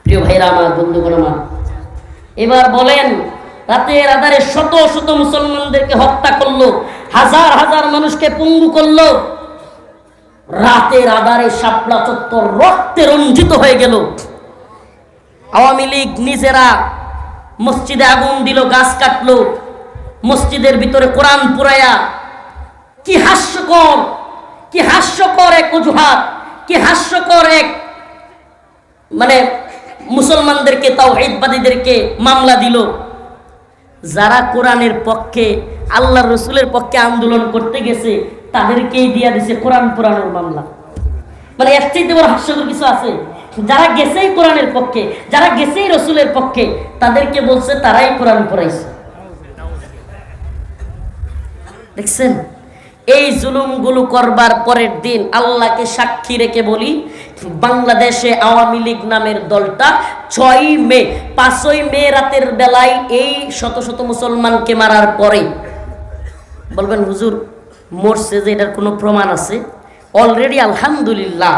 প্রিয় ভাইরা আমার, বন্ধুগণ আমার, এবার বলেন, রাতের আধারে শত শত মুসলমানদেরকে হত্যা করলো, হাজার হাজার মানুষকে পঙ্গু করলো, রাতের আধারে শাপলা চত্বর রক্তে রঞ্জিত হয়ে গেল। আওয়ামী লীগ নিজেরা মসজিদে আগুন দিল, গাছ কাটলো, মসজিদের ভিতরে কোরআন পুরায়া। কি হাস্যকর, কি হাস্যকর এক অজুহাত, কি হাস্যকর এক, মানে মুসলমানদেরকে, তাওহীদবাদীদেরকে মামলা দিল। যারা কোরআনের পক্ষে, আল্লাহর রাসূলের পক্ষে আন্দোলন করতে গেছে, তাদেরকেই দিয়া দিছে কোরআন পুরানোর মামলা। মানে এর চাইতে বড় হাস্যকর কিছু আছে? যারা গেছেই কোরআনের পক্ষে, যারা গেছেই রাসূলের পক্ষে, তাদেরকে বলছে তারাই কোরআন পড়াইছে। দেখছেন? এই জুলুমগুলো করবার পরের দিন আল্লাহকে সাক্ষী রেখে বলি, বাংলাদেশে আওয়ামী লীগ নামের দলটা ৬ই মে, ৫ই মে রাতের বেলায় এই শত শত মুসলমানকে মারার পরে, বলবেন হুজুর মরছে যে এটার কোনো প্রমাণ আছে? অলরেডি আলহামদুলিল্লাহ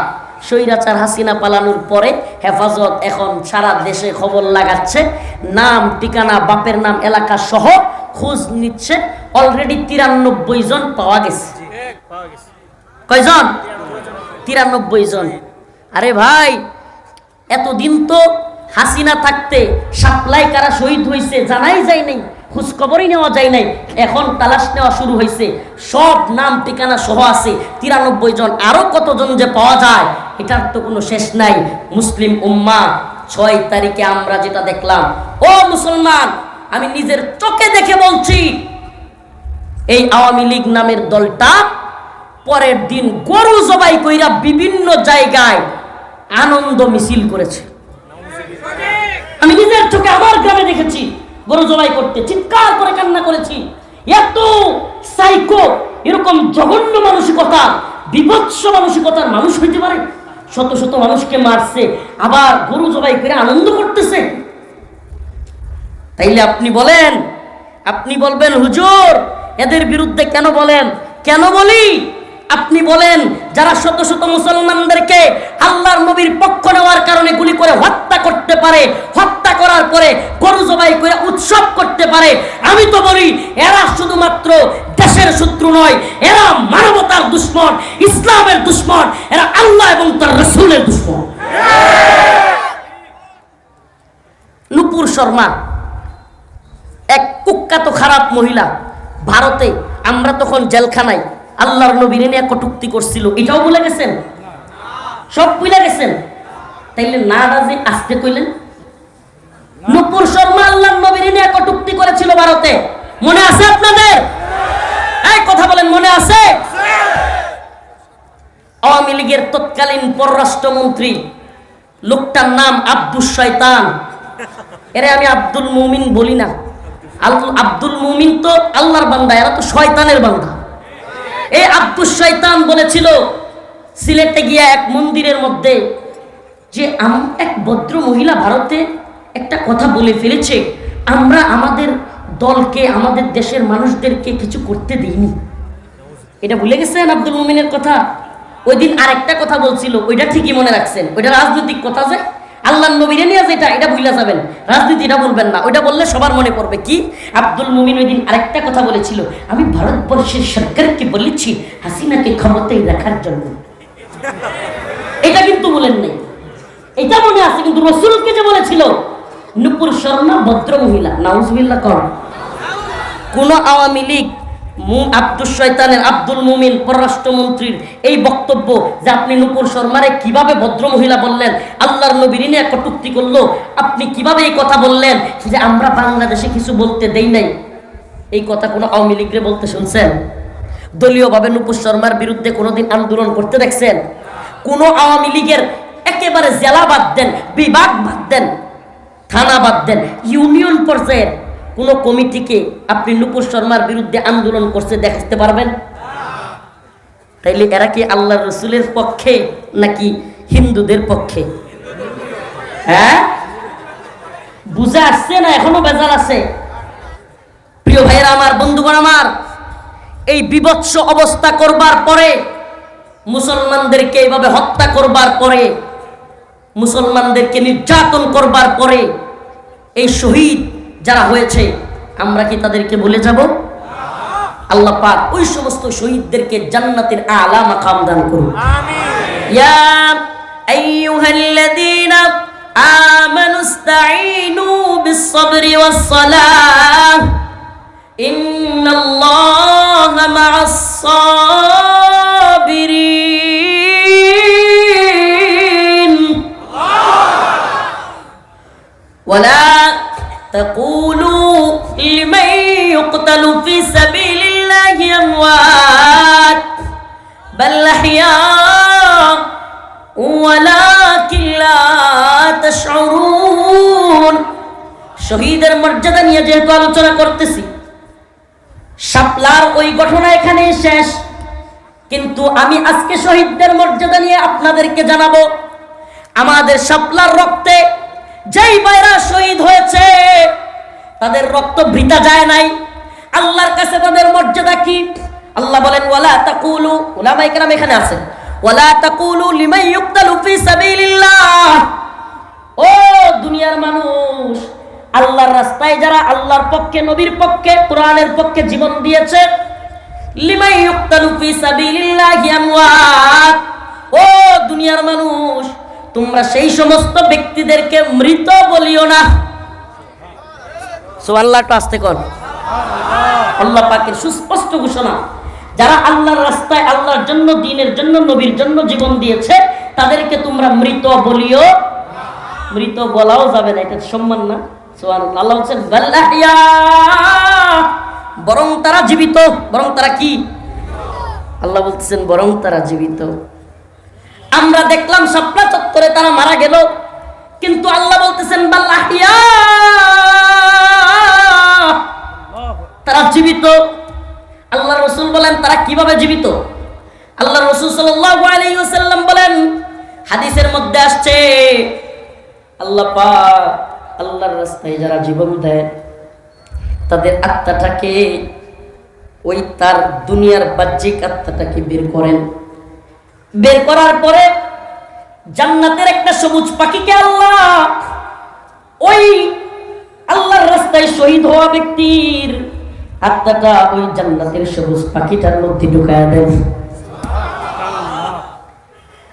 স্বৈরাচার হাসিনা পালানোর পরে হেফাজত এখন সারা দেশে খবর লাগাচ্ছে, নাম, ঠিকানা, বাপের নাম, এলাকা সহ খোঁজ নিচ্ছে। অলরেডি 93 জন পাওয়া গেছে। কয়জন? 93 জন। আরে ভাই, এতদিন তো হাসিনা থাকতে সাপ্লাই কারা শহীদ হয়েছে জানাই যায় নাই, খোঁজ খবরই নেওয়া যায় নাই। এখন তালাশ নেওয়া শুরু হয়েছে, সব নাম ঠিকানা সহ আছে 93 জন। আরো কতজন যে পাওয়া যায় এটার তো কোনো শেষ নাই। মুসলিম উম্মাহ 6 তারিখে আমরা যেটা দেখলাম, ও মুসলমান, আমি নিজের চোখে দেখে বলছি, এই আওয়ামী লীগ নামের দলটা পরের দিন গরু জবাই কইরা বিভিন্ন জায়গায় আনন্দ মিছিল করেছে। আমি নিজের চোখে আমার গ্রামে দেখেছি, গরু জবাই করতে চিৎকার করে কান্না করেছি। এত সাইকো, এরকম জঘন্য মানসিকতা, বিভৎস মানসিকতার মানুষ হইতে পারে? শত শত মানুষকে মারছে, আবার গরু জবাই করে আনন্দ করতেছে। তাইলে আপনি বলেন, আপনি বলবেন হুজুর এদের বিরুদ্ধে কেন বলেন? কেন বলি? আপনি বলেন যারা শত শত মুসলমানদেরকে আল্লাহর নবীর পক্ষ নেওয়ার কারণে গুলি করে হত্যা করতে পারে, হত্যা করার পরে গরু জবাই করে উৎসব করতে পারে, আমি তো বলি এরা শুধুমাত্র দেশের শত্রু নয়, এরা মানবতার দুশমন, ইসলামের দুশমন, এরা আল্লাহ এবং তার রাসূলের দুশমন। নূপুর শর্মা এক কুখ্যাত খারাপ মহিলা, ভারতে, আমরা তখন জেলখানায়, আল্লাহর নবীর নিয়ে কটূক্তি করছিল, এটাও ভুলে গেছেন? সব ভুলে গেছেন? তাইলে না রাজি আসতে কইলেন? নূপুর শর্মা আল্লাহর নবীর নিয়ে কটূক্তি করেছিল ভারতে, মনে আছে আপনাদের? এই কথা বলেন, মনে আছে? আওয়ামী লীগের তৎকালীন পররাষ্ট্রমন্ত্রী, লোকটার নাম আব্দুল শয়তান। এরে আমি আব্দুল মুমিন বলি না, আব্দুল মুমিন তো আল্লাহর বান্দা, এরা তো শয়তানের বান্দা। এই আব্দুল শয়তান বলেছিল সিলেটে গিয়া এক মন্দিরের মধ্যে যে এক ভদ্র মহিলা ভারতে একটা কথা বলে ফেলেছে, আমরা আমাদের দলকে, আমাদের দেশের মানুষদেরকে কিছু করতে দিইনি। এটা ভুলে গেছেন আব্দুল মুমিনের কথা? ওই দিন আরেকটা কথা বলছিল, ওইটা ঠিকই মনে রাখছেন, ওইটা রাজনৈতিক কথা, যে আল্লাহর নবীরে নিয়ে যেটা, এটা ভুলে যাবেন, রাজনীতিটা বলবেন না, ওইটা বললে সবার মনে পড়বে। কি আব্দুল মুমিন ওই দিন আরেকটা কথা বলেছিল, আমি ভারতবর্ষের সরকারকে বলেছি হাসিনাকে ক্ষমতায় রাখার জন্য। এটা কিন্তু বলেন নাই, এটা মনে আছে, কিন্তু রাসূলকে যে বলেছিল। নূপুর শর্মা ভদ্র মহিলা, নাউজুবিল্লাহ কর। কোন আওয়ামী লীগ আব্দুল শয়তানের, আব্দুল মুমিন পররাষ্ট্রমন্ত্রীর এই বক্তব্য যে আপনি নূপুর শর্মারে কিভাবে ভদ্র মহিলা বললেন, আল্লাহর নবীর নিয়ে কটূক্তি করলো, আপনি কিভাবে এই কথা বললেন যে আমরা বাংলাদেশে কিছু বলতে দেই নাই, এই কথা কোনো আওয়ামী লীগরে বলতে শুনছেন? দলীয়ভাবে নূপুর শর্মার বিরুদ্ধে কোনোদিন আন্দোলন করতে দেখছেন? কোন আওয়ামী লীগের একেবারে জেলা বাদ দেন, বিভাগ বাদ দেন, থানা বাদ দেন, ইউনিয়ন পর্যায়ের কোন কমিটিকে আপনি নূপুর শর্মার বিরুদ্ধে আন্দোলন করতে দেখতে পারবেন? তাইলে এরা কি আল্লাহ রসুলের পক্ষে নাকি হিন্দুদের পক্ষে? হ্যাঁ, বুঝে আসছে না? এখনো বেজাল আছে? প্রিয় ভাইয়েরা আমার, বন্ধুগণ আমার, এই বিভৎস অবস্থা করবার পরে, মুসলমানদেরকে এইভাবে হত্যা করবার পরে, মুসলমানদেরকে নির্যাতন করবার পরে, এই শহীদ যারা হয়েছে, আমরা কি তাদেরকে ভুলে যাব? আল্লাহ পাক ওই সমস্ত শহীদদেরকে জান্নাতের আলা মাকাম দান করুন, আমিন। ইয়া আইয়ুহাল্লাযীনা আমানুস্তাঈনু বিস-সাবরি ওয়াস-সালাহ ইন্নাল্লাহা মা'আস-সাবিরিন ওয়ালা تقولوا لمن يقتل في سبيل الله أموات بل أحياء ولكن لا تشعرون। শহীদের মর্যাদা নিয়ে যেহেতু আলোচনা করতেছি, শাপলার ওই ঘটনা এখানেই শেষ, কিন্তু আমি আজকে শহীদদের মর্যাদা নিয়ে আপনাদেরকে জানাবো। আমাদের শাপলার রক্তে যেই ভাইরা শহীদ হয়েছে, তাদের রক্ত বৃথা যায় নাই। আল্লাহর কাছে তাদের মর্যাদা কি? আল্লাহ বলেন ওয়ালা তাকুলু, উলামায়ে কেরাম এখানে আছেন, ওয়ালা তাকুলু লিমান ইউকতালু ফি সাবিলিল্লাহ। ও দুনিয়ার মানুষ, আল্লাহর রাস্তায় যারা আল্লাহর পক্ষে, নবীর পক্ষে, কোরআনের পক্ষে জীবন দিয়েছে, লিমান ইউকতালু ফি সাবিলিল্লাহি আমওয়াত। ও দুনিয়ার মানুষ, তোমরা সেই সমস্ত ব্যক্তিদেরকে মৃত বলিও না। সুবহানাল্লাহ, একটু আস্তে কর। আল্লাহ পাকের সুস্পষ্ট ঘোষণা, যারা আল্লাহর রাস্তায়, আল্লাহর জন্য, দ্বীনের জন্য, নবীর জন্য জীবন দিয়েছে, তাদেরকে তোমরা মৃত বলিও। মৃত বলাও যাবে না, এটা সম্মান না? সুবহানাল্লাহ। আল্লাহ বলছেন বাল আহইয়া, বরং তারা জীবিত। বরং তারা কি? আল্লাহ বলতেছেন বরং তারা জীবিত। আমরা দেখলাম শাপলা চত্বরে তারা মারা গেল, কিন্তু আল্লাহ বলতেছেন বাল আহইয়া, তারা জীবিত। আল্লাহ রাসূল বলেন তারা কিভাবে জীবিত? আল্লাহ রাসূল সাল্লাল্লাহু আলাইহি ওয়াসাল্লাম বলেন, হাদিসের মধ্যে আসছে, আল্লাহ পাক আল্লাহর রাস্তায় যারা জীবন দেয়, তাদের আত্মাটাকে ওই তার দুনিয়ার বাহ্যিক আত্মাটাকে বের করেন। বের করার পরে জান্নাতের একটা সবুজ পাখিকে আল্লাহ ওই আল্লাহর রাস্তায় শহীদ হওয়া ব্যক্তির আত্মাটা ওই জান্নাতের সবুজ পাখিটার মধ্যে ঢুকায়া দেন।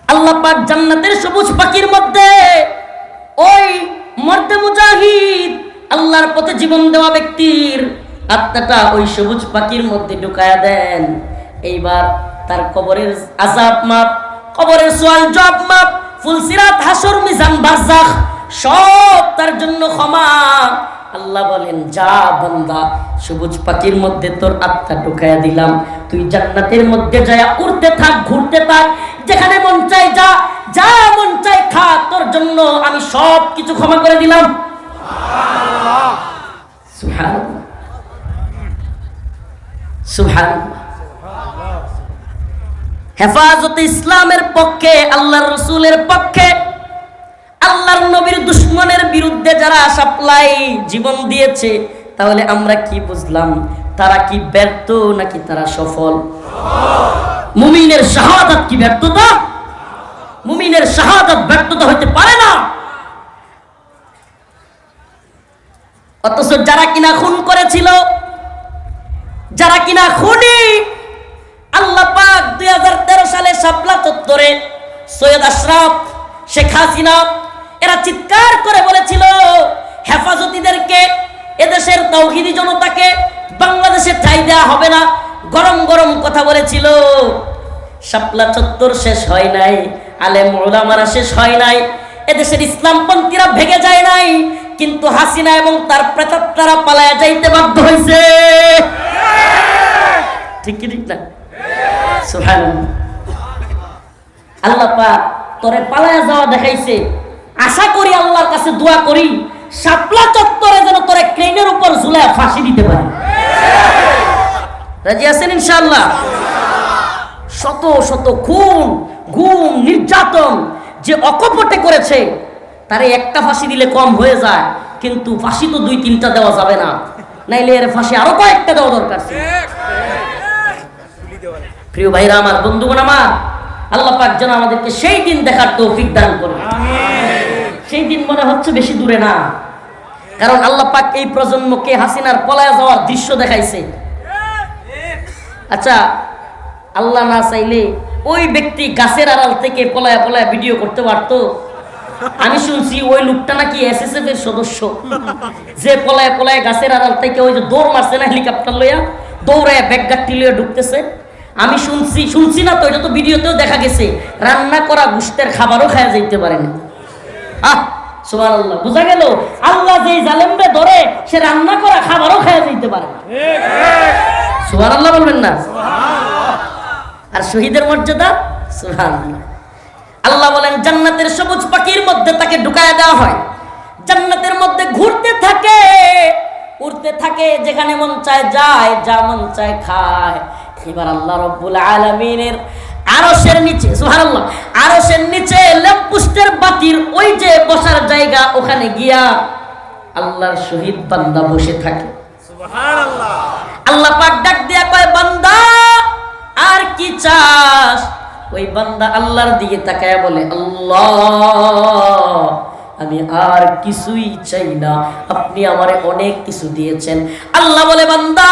আল্লাহ পাক জান্নাতের সবুজ পাখির মধ্যে ওই মর্দে মুজাহিদ আল্লাহর পথে জীবন দেওয়া ব্যক্তির আত্মাটা ওই সবুজ পাখির মধ্যে ঢুকায়া দেন। এইবার তার কবরের আযাব মাপ, কবরের সওয়াল জবাব মাপ, ফুলসিরাত, হাসর, মিজান, বারজাখ সব তার জন্য ক্ষমা। আল্লাহ বলেন, যা বান্দা, সবুজ পাখির মধ্যে তোর আত্মা ঢুকায়া দিলাম, তুই জান্নাতের মধ্যে যায় উড়তে থাক, ঘুরতে থাক, যেখানে মন চায় যা, যা মন চায় খা, তোর জন্য আমি সব কিছু ক্ষমা করে দিলাম। সুবহানাল্লাহ, সুবহানাল্লাহ, সুবহানাল্লাহ। হেফাজতে ইসলামের পক্ষে, আল্লাহর রাসূলের পক্ষে, আল্লাহর নবীর দুশমনের বিরুদ্ধে যারা সাপ্লাই জীবন দিয়েছে, তাহলে আমরা কি বুঝলাম? তারা কি ব্যর্থ নাকি তারা সফল? মুমিনের শাহাদাত কি ব্যর্থতা? মুমিনের শাহাদাত ব্যর্থতা হতে পারে না। অথচ যারা কিনা খুন করেছিল, যারা কিনা খুনি, আল্লাহ পাক 2013 সালে শাপলা চত্বরে সৈয়দ আশরাফ, শেখ হাসিনা এরা চিৎকার করে বলেছিল হেফাজতীদেরকে, এদেশের তাওহীদি জনতাকে বাংলাদেশে ঠাঁই দেওয়া হবে না। গরম গরম কথা বলেছিল। শাপলা চত্বর শেষ হয় নাই, আলেম ওলামারা শেষ হয় নাই, এদেশের ইসলামপন্থীরা ভেঙে যায় নাই, কিন্তু হাসিনা এবং তার প্রেতাত্মারা পালায়া যাইতে বাধ্য হয়েছে। ঠিক কি ঠিক না? সুবহানাল্লাহ। আল্লাহ পাক তোরে পালায়া যাওয়া দেখাইছে। আশা করি, আল্লাহর কাছে দোয়া করি, শাপলা চত্বরে যেন তোরে ক্রেনের উপর ঝুলায় ফাঁসি দিতে পারে। রাজি আছেন ইনশাআল্লাহ? শত শত খুন, গুম, নির্যাতন যে অকপটে করেছে, তারে একটা ফাঁসি দিলে কম হয়ে যায়, কিন্তু ফাঁসি তো 2-3টা দেওয়া যাবে না, নাইলে এর ফাঁসি আরো কয়েকটা দেওয়া দরকার। প্রিয় ভাইরা আমার, বন্ধুগণ আমার, আল্লাহ পাক যেন আমাদেরকে সেই দিন দেখার তৌফিক দান করুন। সেই দিন মনে হচ্ছে বেশি দূরে না, কারণ আল্লাহ পাক এই প্রজন্মকে হাসিনার পলায়া যাওয়ার দৃশ্য দেখাইছে। আচ্ছা, আল্লাহ না চাইলে ওই ব্যক্তি গাছের আড়াল থেকে পলায়া পলায়া ভিডিও করতে পারতো। আমি শুনছি ওই লোকটা নাকি এসএসএফ এর সদস্য, যে পলায়া পলায়া গাছের আড়াল থেকে ওই যে দৌড় মারছে না হেলিকপ্টার লইয়া, দৌড়ায় ব্যাগগাট্টি লইয়া ঢুকতেছে। আমি শুনছি না তো, এটা তো ভিডিওতেও দেখা গেছে, রান্না করা গোশতের খাবারও খাওয়া যাইতে পারে না। সুবহানাল্লাহ, বুঝা গেল আল্লাহ যেই জালেমরে ধরে সে রান্না করা খাবারও খাওয়া যাইতে পারে না। সুবহানাল্লাহ বলবেন না? আর শহীদের মর্যাদা, সুবহানাল্লাহ। আল্লাহ বলেন জান্নাতের সবুজ পাখির মধ্যে তাকে ঢুকায় দেওয়া হয়, জান্নাতের মধ্যে ঘুরতে থাকে, উড়তে থাকে, যেখানে মন চায় যায়, যা মন চায় খায়। এবার আল্লাহ রাব্বুল আলামিনের আরশের নিচে, সুবহানাল্লাহ, আরশের নিচে ল্যাম্পপোস্টের বাতির ওই যে বসার জায়গা, ওখানে গিয়া আল্লাহর শহীদ বান্দা বসে থাকে। সুবহানাল্লাহ। আল্লাহ পাক ডাক দিয়া কয়, বান্দা আর কি চাস? ওই বান্দা আল্লাহর দিকে তাকায়া বলে, আল্লাহ আমি আর কিছুই চাই না, আপনি আমারে অনেক কিছু দিয়েছেন। আল্লাহ বলে, বান্দা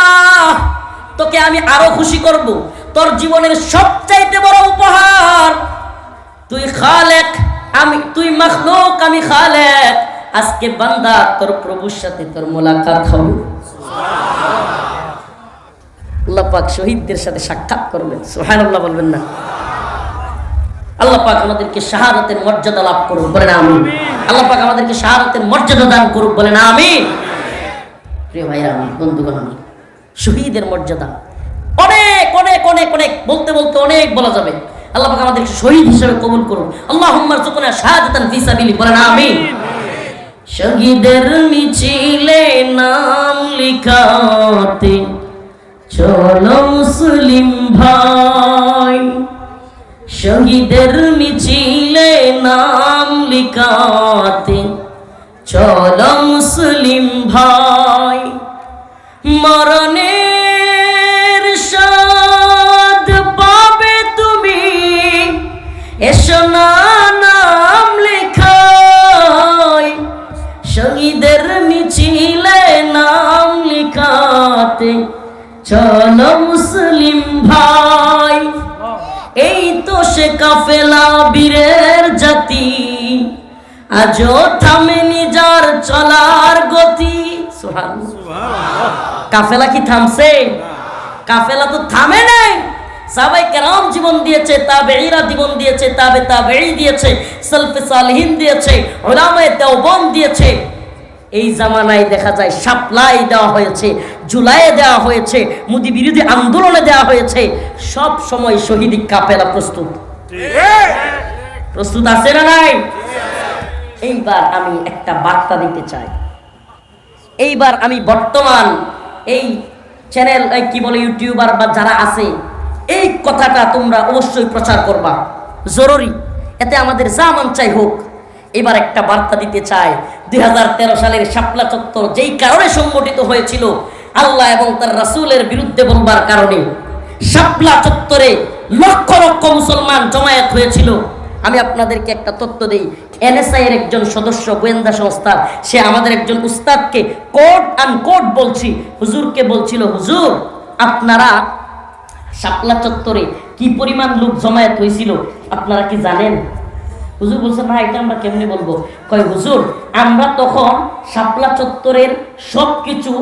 তোকে আমি আরো খুশি করব, তোর জীবনের সবচাইতে বড় উপহার, তুই খালেক, তুই মাখলুক, আমি খালেক। আজকে বান্দা তোর প্রভুর সাথে তোর মোলাকাত হবে। আল্লাহ পাক শহীদদের সাথে সাক্ষাৎ করবেন। সুবহানাল্লাহ বলবেন না? আল্লাহ পাক আমাদেরকে শাহাদাতের মর্যাদা লাভ করুক, বলেন আমিন। আল্লাহ পাক আমাদেরকে শাহাদাতের মর্যাদা দান করুক, বলেন আমিন। প্রিয় ভাইরা আমার, বন্ধুগণ আমার, শহীদের মর্যাদা অনেক অনেক অনেক অনেক, বলতে বলতে অনেক বলা যাবে। আল্লাহ পাক আমাদেরকে শহীদ হিসেবে কবুল করুন। আল্লাহুম্মা রযুকনা শাহাদাতান ফি সাবিলি, বলেন আমিন। শহীদের মিছিলে নাম লিখাতে চলো মুসলিম ভাই, শহীদের মিছিলে নাম লিখাতে চলো মুসলিম ভাই, মরণের চলো মুসলিম ভাই, এই তো সে কাফেলা বীরের জাতি, আজও থামেনি যার চলার গতি। সুবহানাল্লাহ। কাফেলা কি থামছে? কাফেলা তো থামে নাই। সাহাবায়ে কেরাম জীবন দিয়েছে, তাবেঈরা জীবন দিয়েছে, তাবে তাবেঈ দিয়েছে, সালফে সালেহিন দিয়েছে, উলামায়ে দেওবন্দ দিয়েছে। এই জামানায় দেখা যায় শাপলাই দেওয়া হয়েছে, জুলাইয়ে দেওয়া হয়েছে, মোদি বিরোধী আন্দোলনে দেওয়া হয়েছে। সব সময় শহীদি কাফেলা প্রস্তুত। প্রস্তুত আছে না নাই? এইবার আমি একটা বার্তা দিতে চাই। এইবার আমি বর্তমান এই চ্যানেল কি বলে ইউটিউবার বা যারা আছে, এই কথাটা তোমরা অবশ্যই প্রচার করবা, জরুরি। এতে আমাদের যা মন চাই হোক। এবার একটা বার্তা দিতে চাই। 2013 সালের শাপলা চত্বর যেই কারণে সংগঠিত হয়েছিল, আল্লাহ এবং তার রাসূলের বিরুদ্ধে বলবার কারণে শাপলা চত্বরে লক্ষ লক্ষ মুসলমান জমায়েত হয়েছিল। আমি আপনাদেরকে একটা তথ্য দেই। এনএসআই এর একজন সদস্য, গোয়েন্দা সংস্থা, সে আমাদের একজন উস্তাদকে কোট আনকোট বলছি, হুজুরকে বলছিল, হুজুর আপনারা শাপলা চত্বরে কি পরিমাণ লোক জমায়েত হয়েছিল আপনারা কি জানেন? হুজুর বলছে, না এটা আমরা কেমনে বলবো। কয়, হুজুর আমরা তখন শাপলা চত্বরের সব কিছু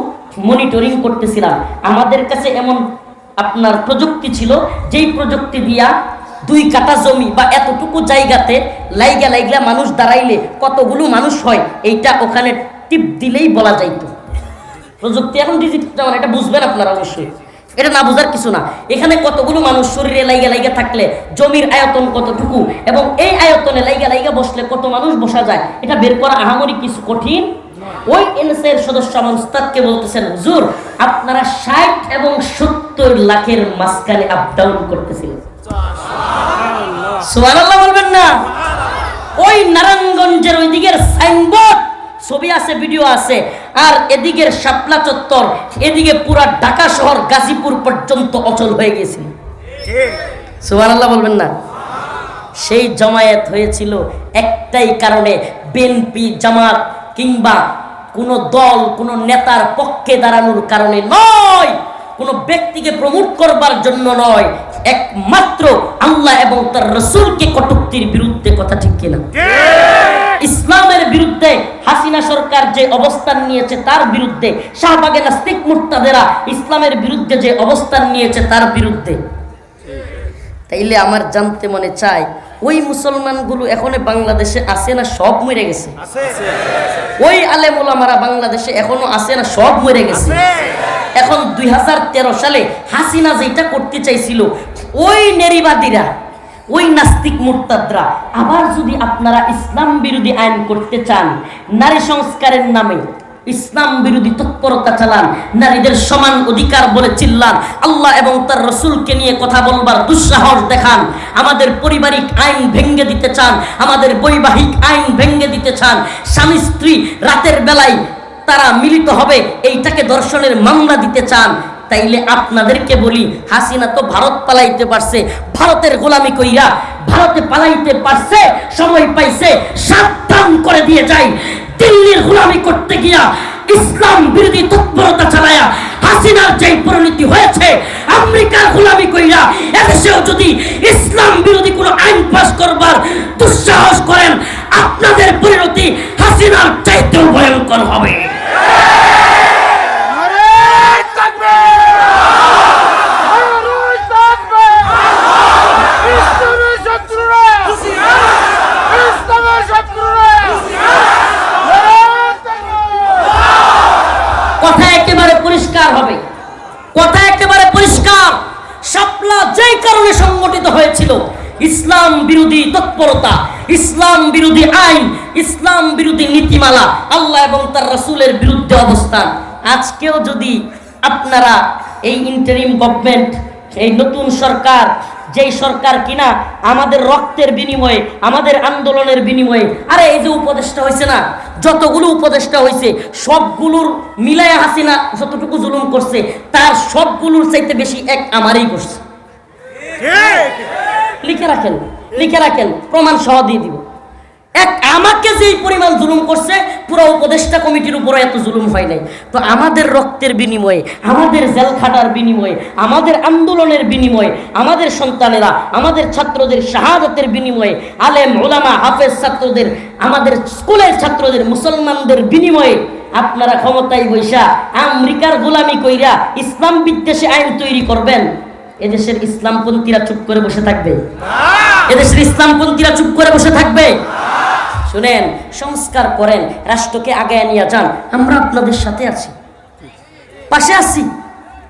মনিটরিং করতেছিলাম। আমাদের কাছে এমন আপনার প্রযুক্তি ছিল, যেই প্রযুক্তি দিয়া 2 কাঠা জমি বা এতটুকু জায়গাতে লাইগা লাইগলা মানুষ দাঁড়াইলে কতগুলো মানুষ হয়, এইটা ওখানে টিপ দিলেই বলা যাইতো। প্রযুক্তি এখন ডিজিটাল, এটা বুঝবেন আপনারা অবশ্যই, এটা না বোঝার কিছু না। এখানে কতগুলো মানুষ শরীরে লাইগা লাইগা থাকলে জমির আয়তন কতটুকু এবং এই আয়তনে লাইগা লাইগা বসলে কত মানুষ বসা যায়, এটা বের করা আহামরি কিছু কঠিন। ওই এনএসএর সদস্য আমার উস্তাদকে বলতেছেন, হুজুর আপনারা 60 এবং 70 লাখের মাঝখানে আপ ডাউন করতেছিলেন। সুবহানাল্লাহ বলবেন না? ওই নারায়ণগঞ্জের ওই দিকের সাইনবোর্ড, ছবি আছে, ভিডিও আছে, আর এদিকের শাপলা চত্বর, এদিকে পুরা ঢাকা শহর গাজীপুর পর্যন্ত অচল হয়ে গেছিল। সুবহানাল্লাহ বলবেন না? সেই জমায়েত হয়েছিল একটাই কারণে, বিএনপি জামাত কিংবা কোন দল কোন নেতার পক্ষে দাঁড়ানোর কারণে নয়, কোন ব্যক্তিকে প্রমোট করবার জন্য নয়, একমাত্র আল্লাহ এবং তার রাসূলকে কটূক্তির বিরুদ্ধে। কথা ঠিক কিনা? ইসলামের বিরুদ্ধে হাসিনা সরকার যে অবস্থান নিয়েছে তার বিরুদ্ধে, শাহবাগে নাস্তিক মুরতাদেরা ইসলামের বিরুদ্ধে যে অবস্থান নিয়েছে তার বিরুদ্ধে। তাইলে আমার জানতে মনে চায়, ওই মুসলমানগুলো এখনো বাংলাদেশে আছে না সব মরে গেছে? ওই আলেম ওলামারা বাংলাদেশে এখনো আছে না সব মরে গেছে? এখন 2013 সালে হাসিনা যেটা করতে চাইছিল, ওই নেরিবাদীরা, ওই নাস্তিক মুরতাদরা আবার যদি আপনারা ইসলাম বিরোধী আইন করতে চান, নারী সংস্কারের নামে ইসলাম বিরোধী তৎপরতা চালান, নারীদের সমান অধিকার বলে চিল্লান, আল্লাহ এবং তার রাসূলকে নিয়ে কথা বলবার দুঃসাহস দেখান, আমাদের পারিবারিক আইন ভেঙে দিতে চান, আমাদের বৈবাহিক আইন ভেঙে দিতে চান, স্বামী স্ত্রী রাতের বেলায় তারা মিলিত হবে এইটাকে দর্শনের মামলা দিতে চান, তাইলে আপনাদেরকে বলি, হাসিনা তো ভারত পালাইতে পারছে, ভারতের গোলামি কইরা ভারতে পালাইতে পারছে, সময় পাইছে সাবধান করে দিয়ে যায়। দিল্লির গোলামি করতে গিয়া ইসলাম বিরোধী তৎপরতা চালায়া হাসিনার যেই পরিণতি হয়েছে, আমেরিকার গোলামি কইরা এদেশেও যদি ইসলাম বিরোধী কোনো আইন পাস করবার দুঃসাহস করেন, আপনাদের পরিণতি হাসিনার চাইতেও ভয়ঙ্কর হবে। কথা একেবারে পরিষ্কার হবে, কথা একেবারে পরিষ্কার। শাপলা যেই কারণে সংগঠিত হয়েছিল, ইসলাম বিরোধী তৎপরতা, ইসলাম বিরোধী আইন, ইসলাম বিরোধী নীতিমালা, আল্লাহ এবং তার রাসূলের বিরুদ্ধে অবস্থান। আজকেও যদি আপনারা এই ইন্টারিম গভর্নমেন্ট, এই নতুন সরকার, যেই সরকার কিনা আমাদের রক্তের বিনিময়ে, আমাদের আন্দোলনের বিনিময়ে, আরে এই যে উপদেষ্টা হয়েছে না, যতগুলো উপদেষ্টা হয়েছে সবগুলোর মিলায়া হাসিনা যতটুকু জুলুম করছে তার সবগুলোর চাইতে বেশি এক আমারই করছে। লিখে রাখেন, লিখে রাখেন, প্রমাণ সহ দিয়ে দিব। আমাকে যেই পরিমাণ জুলুম করছে পুরো উপদেষ্টা কমিটির উপরে এত জুলুম হয় নাই। তো আমাদের রক্তের বিনিময়ে, আমাদের জেল খাটার বিনিময়ে, আমাদের আন্দোলনের বিনিময়ে, আমাদের সন্তানেরা, আমাদের ছাত্রদের শাহাদাতের বিনিময়ে, আলেম ওলামা হাফেজ ছাত্রদের, আমাদের স্কুলের ছাত্রদের, মুসলমানদের বিনিময়ে আপনারা ক্ষমতায় বৈশা আমেরিকার গোলামি কইরা ইসলাম বিদ্বেষী আইন তৈরি করবেন। এদেশের ইসলামপন্থীরা চুপ করে বসে থাকবে? এদেশের ইসলামপন্থীরা চুপ করে বসে থাকবে? শুনেন, সংস্কার করেন, রাষ্ট্রকে আগায় নিয়ে যান, আমরা আপনাদের সাথে আছি, পাশে আছি,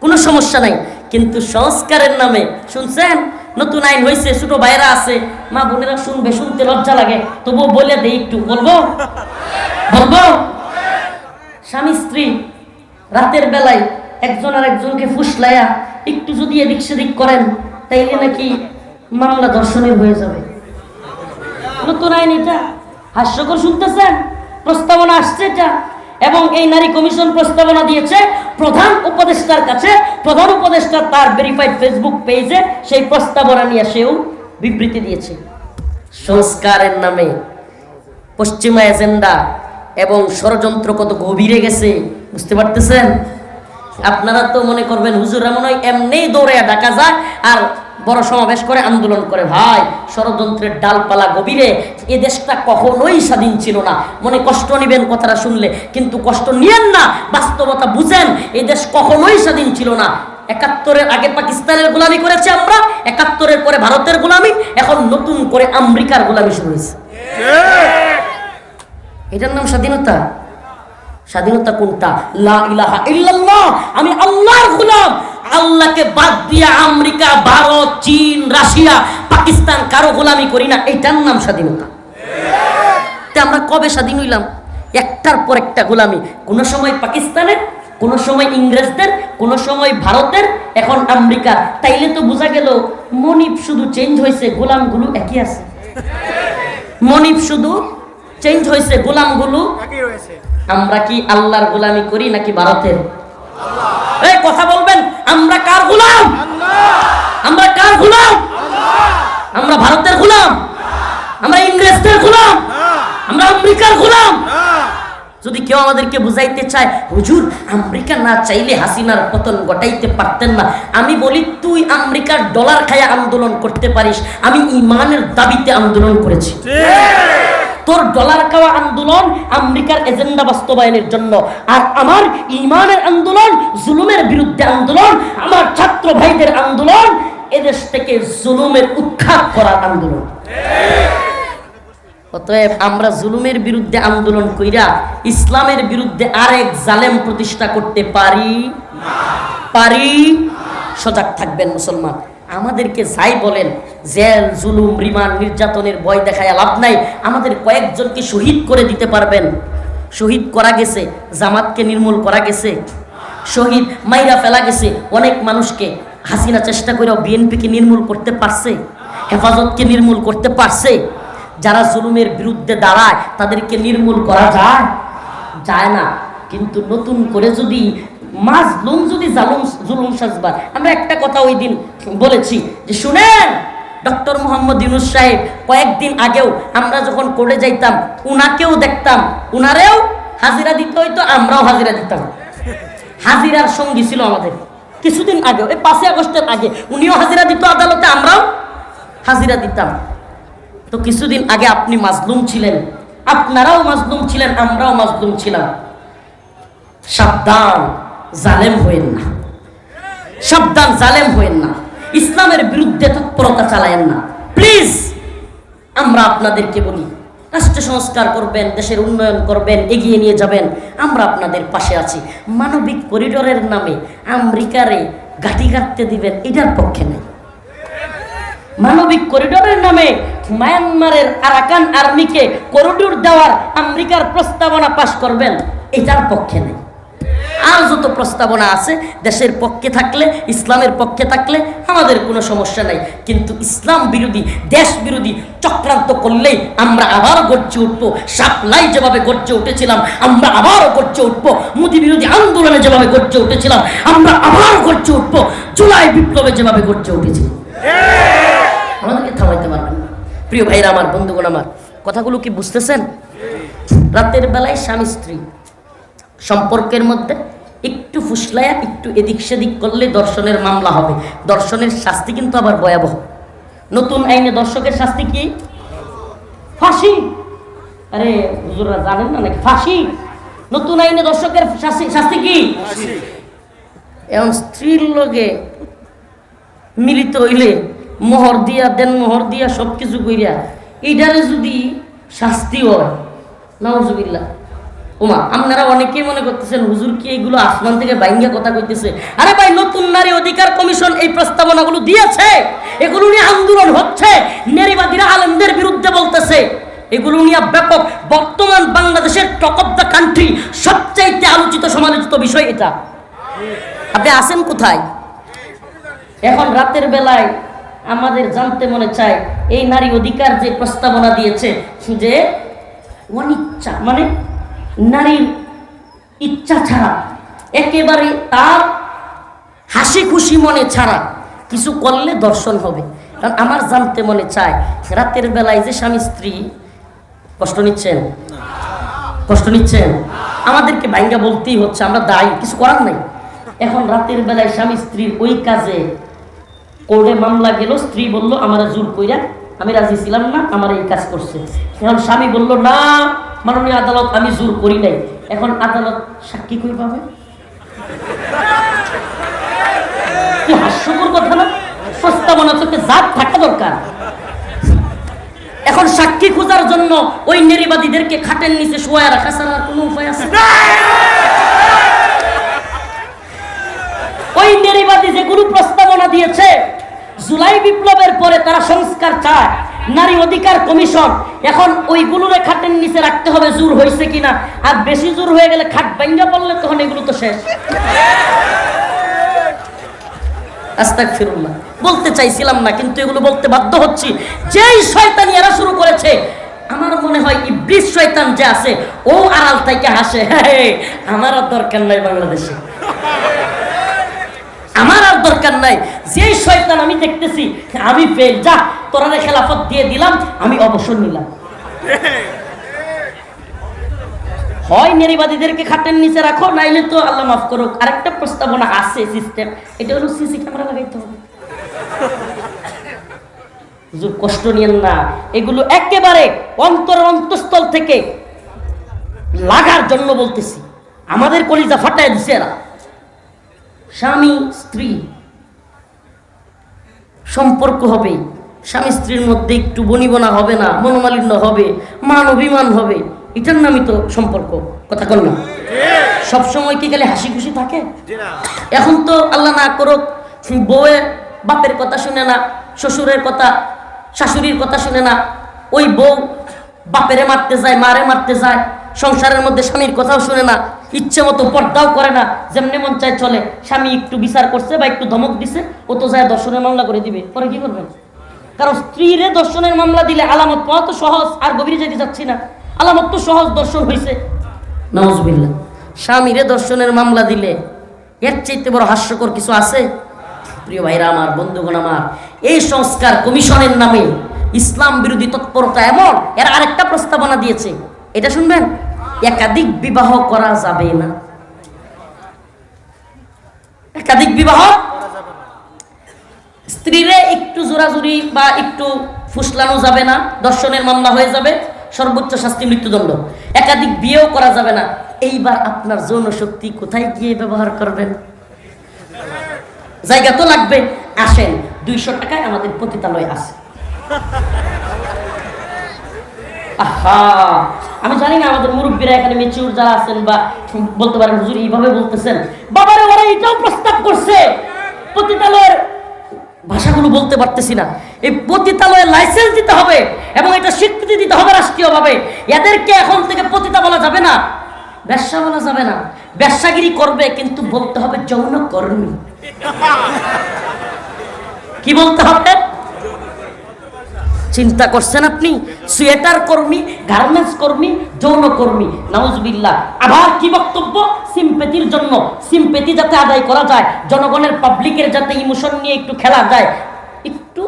কোনো সমস্যা নাই। কিন্তু সংস্কারের নামে শুনছেন নতুন আইন হয়েছে, ছোট ভাইরা আছে, মা বোনেরা শুনবে, শুনতে লজ্জা লাগে, তবুও বলে দেই, একটু বলবো বলবো স্বামী স্ত্রী রাতের বেলায় একজন আর একজনকে ফুসলাইয়া একটু যদি এদিক সেদিক করেন তাইলে নাকি মামলা ধর্ষণের হয়ে যাবে। নতুন আইন এটা, হাস্যকর শুনতেছেন? প্রস্তাবনা আসছে এটা, এবং এই নারী কমিশন প্রস্তাবনা দিয়েছে প্রধান উপদেষ্টার কাছে। প্রধান উপদেষ্টা তার ভেরিফাইড ফেসবুক পেজে সেই প্রস্তাবনা নিয়ে সেও বিবৃতি দিয়েছে। সংস্কারের নামে পশ্চিমা এজেন্ডা এবং ষড়যন্ত্র কত গভীরে গেছে বুঝতে পারতেছেন? আপনারা তো মনে করবেন হুজুররা মনে হয় এমনি দৌড়ে ঢাকা যায় আর বড় সমাবেশ করে আন্দোলন করে। ভাই, ষড়যন্ত্রের ডালপালা গভীরে। এ দেশটা কখনোই স্বাধীন ছিল না। মনে কষ্ট নিবেন কথাটা শুনলে, কিন্তু কষ্ট নিয়েন না, বাস্তবতা বুঝেন। এই দেশ কখনোই স্বাধীন ছিল না। ৭১-এর আগে পাকিস্তানের গোলামি করেছে আমরা, ৭১-এর পরে ভারতের গোলামি, এখন নতুন করে আমেরিকার গোলামি শুরু হয়েছে। এটার নাম স্বাধীনতা? স্বাধীনতা কোনটা? লা ইলাহা ইল্লাল্লাহ, আমি আল্লাহর গোলাম। আল্লাহকে বাদ দিয়ে আমেরিকা, ভারত, চীন, রাশিয়া, পাকিস্তান কারো গোলামি করি না, এটার নাম স্বাধীনতা। আমরা কবে স্বাধীন হইলাম? একটার পর একটা গোলামি, কোন সময় পাকিস্তানের, কোন সময় ইংরেজদের, কোন সময় ভারতের, এখন আমেরিকার। তাইলে তো বোঝা গেল মনিব শুধু চেঞ্জ হয়েছে, গোলামগুলো একই আছে। মনিব শুধু চেঞ্জ হয়েছে, গোলামগুলো একই রয়েছে। আমরা কি আল্লাহর গোলামি করি নাকি ভারতের? এই কথা বলবেন, আমরা কার গোলাম? আমরা কার গোলাম? আমরা ভারতের গোলাম? আমরা ইংরেজদের গোলাম? আমরা আমেরিকার গোলাম? যদি কেউ আমাদেরকে বুঝাইতে চায় হুজুর আমেরিকা না চাইলে হাসিনার পতন ঘটাইতে পারতেন না, আমি বলি তুই আমেরিকার ডলার খায়া আন্দোলন করতে পারিস, আমি ইমানের দাবিতে আন্দোলন করেছি। তোর ডলার খাওয়া আন্দোলন আমেরিকার এজেন্ডা বাস্তবায়নের জন্য, আর আমার ইমানের আন্দোলন, জুলুমের বিরুদ্ধে আন্দোলন, আমার ছাত্র ভাইদের আন্দোলন, এদেশ থেকে জুলুমের উৎখাত করার আন্দোলন। অতএব আমরা জুলুমের বিরুদ্ধে আন্দোলন কইরা ইসলামের বিরুদ্ধে আরেক জালেম প্রতিষ্ঠা করতে পারি পারি সজাগ থাকবেন মুসলমান। আমাদেরকে যাই বলেন, জেল, জুলুম, রিমান্ড, নির্যাতনের ভয় দেখায় লাভ নাই। আমাদের কয়েকজনকে শহীদ করে দিতে পারবেন। শহীদ করা গেছে, জামাতকে নির্মূল করা গেছে, শহীদ মাইরা ফেলা গেছে অনেক মানুষকে। হাসিনা চেষ্টা করেও বিএনপিকে নির্মূল করতে পারছে, হেফাজতকে নির্মূল করতে পারছে। যারা জুলুমের বিরুদ্ধে দাঁড়ায় তাদেরকে নির্মূল করা যায় না। কিন্তু নতুন করে যদি মাজলুম যদি জুলুম সাজবার, আমরা একটা কথা ওই দিন বলেছি যে শুনেন, ডক্টর মোহাম্মদ ইউনূস সাহেব কয়েকদিন আগেও আমরা যখন কোর্টে যাইতাম উনাকেও দেখতাম, উনারেও হাজিরা দিতে হইতো, আমরাও হাজিরা দিতাম। হাজিরার সঙ্গী ছিল আমাদের। কিছুদিন আগে, এই 5 আগস্টের আগে উনিও হাজিরা দিত আদালতে, আমরাও হাজিরা দিতাম। তো কিছুদিন আগে আপনি মাজলুম ছিলেন, আপনারাও মাজলুম ছিলেন, আমরাও মাজলুম ছিলাম। সাবধান, জালেম হয়েন না। সাবধান, জালেম হয়েন না। ইসলামের বিরুদ্ধে তৎপরতা চালায়েন না প্লিজ। আমরা আপনাদেরকে বলি, রাষ্ট্র সংস্কার করবেন, দেশের উন্নয়ন করবেন, এগিয়ে নিয়ে যাবেন, আমরা আপনাদের পাশে আছি। মানবিক করিডোরের নামে আমেরিকারে ঘাঁটি কাটতে দিবেন, এটার পক্ষে নেই। মানবিক করিডোরের নামে মায়ানমারের আরাকান আর্মিকে করিডোর দেওয়ার আমেরিকার প্রস্তাবনা পাশ করবেন, এটার পক্ষে নেই। আর যত প্রস্তাবনা আছে দেশের পক্ষে থাকলে, ইসলামের পক্ষে থাকলে আমাদের কোনো সমস্যা নাই। কিন্তু ইসলাম বিরোধী, দেশ বিরোধী চক্রান্ত করলেই আমরা আবার গর্জে উঠবো। সাপ্লাই যেভাবে গর্জে উঠেছিলাম আমরা আবারও গর্জে উঠবো। মোদী বিরোধী আন্দোলনে যেভাবে গর্জে উঠেছিলাম আমরা আবার গর্জে উঠবো। জুলাই বিপ্লবে যেভাবে গর্জে উঠেছিল, আমাদেরকে থামাইতে পারবেন না। প্রিয় ভাইরা আমার, বন্ধুগণ আমার, কথাগুলো কি বুঝতেছেন? রাতের বেলায় স্বামী স্ত্রী সম্পর্কের মধ্যে একটু ফুসলায়া একটু এদিক সেদিক করলে দর্শনের মামলা হবে। দর্শনের শাস্তি কিন্তু আবার ভয়াবহ। নতুন আইনে দর্শকের শাস্তি কি? ফাঁসি। আরে হুজুররা জানেন না নাকি? ফাঁসি। নতুন আইনে দর্শকের শাস্তি কি? এখন স্ত্রীর লগে মিলিত হইলে মোহর দিয়া দেন, মোহর দিয়া সবকিছু কইরা এইটারে যদি শাস্তি হয়, নাউজুবিল্লাহ। ওমা, আপনারা অনেকেই মনে করতেছেন হুজুর কি এগুলো আসমান থেকে বাইঙ্গা কথা কইতেছে। আরে ভাই, নতুন নারী অধিকার কমিশন এই প্রস্তাবনাগুলো দিয়েছে, এগুলো নিয়ে আন্দোলন হচ্ছে, নারীবাদীরা আলেমদের বিরুদ্ধে বলতেছে, এগুলো নিয়ে ব্যাপক। বর্তমান বাংলাদেশের টক অফ দ্য কান্ট্রি, সবচাইতে আলোচিত সমালোচিত বিষয় এটা। আপনি আছেন কোথায়? এখন রাতের বেলায় আমাদের জানতে মনে চায় এই নারী অধিকার যে প্রস্তাবনা দিয়েছে, যে অনিচ্ছা মানে নারীর ইচ্ছা ছাড়া, একেবারে তার হাসি খুশি মনে ছাড়া কিছু করলে দর্শন হবে। কারণ আমার জানতে মনে চায় রাতের বেলায় যে স্বামী স্ত্রী কষ্ট নিচ্ছেন, কষ্ট নিচ্ছেন, আমাদেরকে ভাঙ্গা বলতেই হচ্ছে, আমরা দায়ী, কিছু করার নাই। এখন রাতের বেলায় স্বামী স্ত্রীর ওই কাজে কোর্টে মামলা গেল, স্ত্রী বলল আমার জোর কইরা, আমি রাজি ছিলাম না, আমার এই কাজ করছে। এখন স্বামী বলল না মাননীয় আদালত, আমি জোর করি নাই। এখন আদালত সাক্ষী কই পাবে? কি হাস্যকর কথা না? প্রস্তাবনা থেকে জাত থাকা দরকার। এখন সাক্ষী খোঁজার জন্য ওই নারীবাদীদেরকে খাটের নিচে শোয়া রাখা ছাড়া আর কোনো উপায় আছে? ওই নারীবাদী যেগুলো প্রস্তাবনা দিয়েছে, জুলাই বিপ্লবের পরে তারা সংস্কার চায়, নারী অধিকার কমিশন, এখন ওইগুলোরে খাটের নিচে রাখতে হবে জোর হয়েছে কিনা। আর বেশি জোর হয়ে গেলে খাট ভাঙ্গা পড়লে তখন এগুলো তো শেষ। আস্তাগফিরুল্লাহ, বলতে চাইছিলাম না কিন্তু এগুলো বলতে বাধ্য হচ্ছি। যেই শয়তানি এরা শুরু করেছে, আমার মনে হয় ইবলিস শয়তান যে আছে ও আড়াল থেকে হাসে, আমার আর দরকার নাই বাংলাদেশে, আমার আর দরকার নাই। যেই শয়তান আমি দেখতেছি আমি ফেল, যা তোরা খেলাফত দিয়ে দিলাম, আমি অবসর নিলাম। হয় নারীবাদীদেরকে খাটের নিচে রাখো, নাইলে তো আল্লাহ মাফ করুক আরেকটা প্রস্তাবনা আছে সিস্টেম, এটা হলো সিসি ক্যামেরা লাগাইতে হবে। হুজুর কষ্ট নিয়েন না, এগুলো একেবারে অন্তঃস্থল থেকে লাগার জন্য বলতেছি। আমাদের কলিজা ফাটায় দিছে এরা। স্বামী স্ত্রী সম্পর্ক হবে, স্বামী স্ত্রীর মধ্যে একটু বনিবনা হবে না, মনোমালিন্য হবে, মান অভিমান হবে, এটার নামই তো সম্পর্ক। কথা কল না? সবসময় কি গেলে হাসি খুশি থাকে? এখন তো আল্লাহ না করুক বউয়ের বাপের কথা শুনে না, শ্বশুরের কথা শাশুড়ির কথা শুনে না, ওই বউ বাপেরে মারতে যায়, মারে মারতে যায়, সংসারের মধ্যে স্বামীর কথাও শুনে না, ইচ্ছে মতো পর্দাও করে না, যেমনি মন চায় চলে। স্বামী একটু বিচার করছে বা একটু ধমক দিছে, ও তো যায় দর্শনের মামলা করে দিবে, পরে কি করবেন? কারণ স্ত্রীরে দর্শনের মামলা দিলে আলামত পাওয়া তো সহজ, আর গভীরে যেতে যাচ্ছি না, আলামত তো সহজ, দর্শন হয়েছে। নাউজুবিল্লাহ, স্বামীরে দর্শনের মামলা দিলে এর চাইতে বড় হাস্যকর কিছু আছে? প্রিয় ভাইরা আমার, বন্ধুগণ আমার, এই সংস্কার কমিশনের নামে ইসলাম বিরোধী তৎপরতা এমন, এর আরেকটা প্রস্তাবনা দিয়েছে, এটা শুনবেন, একাধিক বিবাহ করা যাবে না। একাধিক বিবাহ, স্ত্রীরে একটু জোরাজুরি বা একটু ফুসলানো যাবে না, দর্শনের মামলা হয়ে যাবে, সর্বোচ্চ শাস্তি মৃত্যুদণ্ড। একাধিক বিয়েও করা যাবে না। এইবার আপনার যৌন শক্তি কোথায় গিয়ে ব্যবহার করবেন? জায়গা তো লাগবে। আসেন, 200 টাকায় আমাদের পতিতালয় আছে। আহা, আমি জানি না আমাদের মুরব্বীরা এখানে মেচিউর যারা আছেন বা বলতে পারেন হুজুর এইভাবে বলতেছেন, বাবারে ওরা এটাও প্রস্তাব করছে পতিতালয়ের, ভাষাগুলো বলতে পারতেছি না, এই পতিতালয়ের লাইসেন্স দিতে হবে এবং এটা স্বীকৃতি দিতে হবে রাষ্ট্রীয়ভাবে। এদেরকে এখন থেকে পতিতা বলা যাবে না, ব্যবসা বলা যাবে না, ব্যবসাগিরি করবে কিন্তু বলতে হবে যৌন কর্মী। কি বলতে হবে? চিন্তা করছেন আপনি? সোয়েটার কর্মী, গার্মেন্টস কর্মী, যৌন কর্মী, নাউজুবিল্লাহ। আবার কি বক্তব্য? সিম্পেথির জন্য, সিম্পেথি যাতে আদায় করা যায়, জনগণের পাবলিকের যাতে ইমোশন নিয়ে একটু খেলা যায়, একটু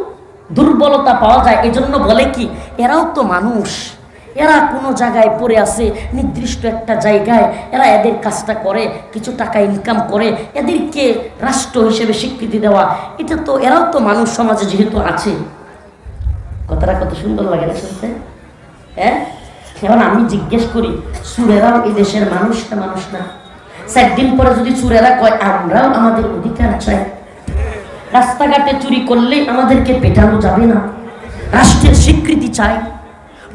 দুর্বলতা পাওয়া যায়, এজন্য বলে কি এরাও তো মানুষ, এরা কোনো জায়গায় পড়ে আছে, নির্দিষ্ট একটা জায়গায় এরা এদের কাজটা করে, কিছু টাকা ইনকাম করে, এদেরকে রাষ্ট্র হিসেবে স্বীকৃতি দেওয়া, এটা তো এরাও তো মানুষ সমাজে যেহেতু আছে। কথাটা কত সুন্দর লাগে না শুনতে? হ্যাঁ, এখন আমি জিজ্ঞেস করি, চুরেরাও এই দেশের মানুষ না? মানুষ না? 4 দিন পরে যদি চুরেরা কয় আমরাও আমাদের অধিকার চাই, রাস্তাঘাটে চুরি করলেই আমাদেরকে পেটানো যাবে না, রাষ্ট্রের স্বীকৃতি চাই।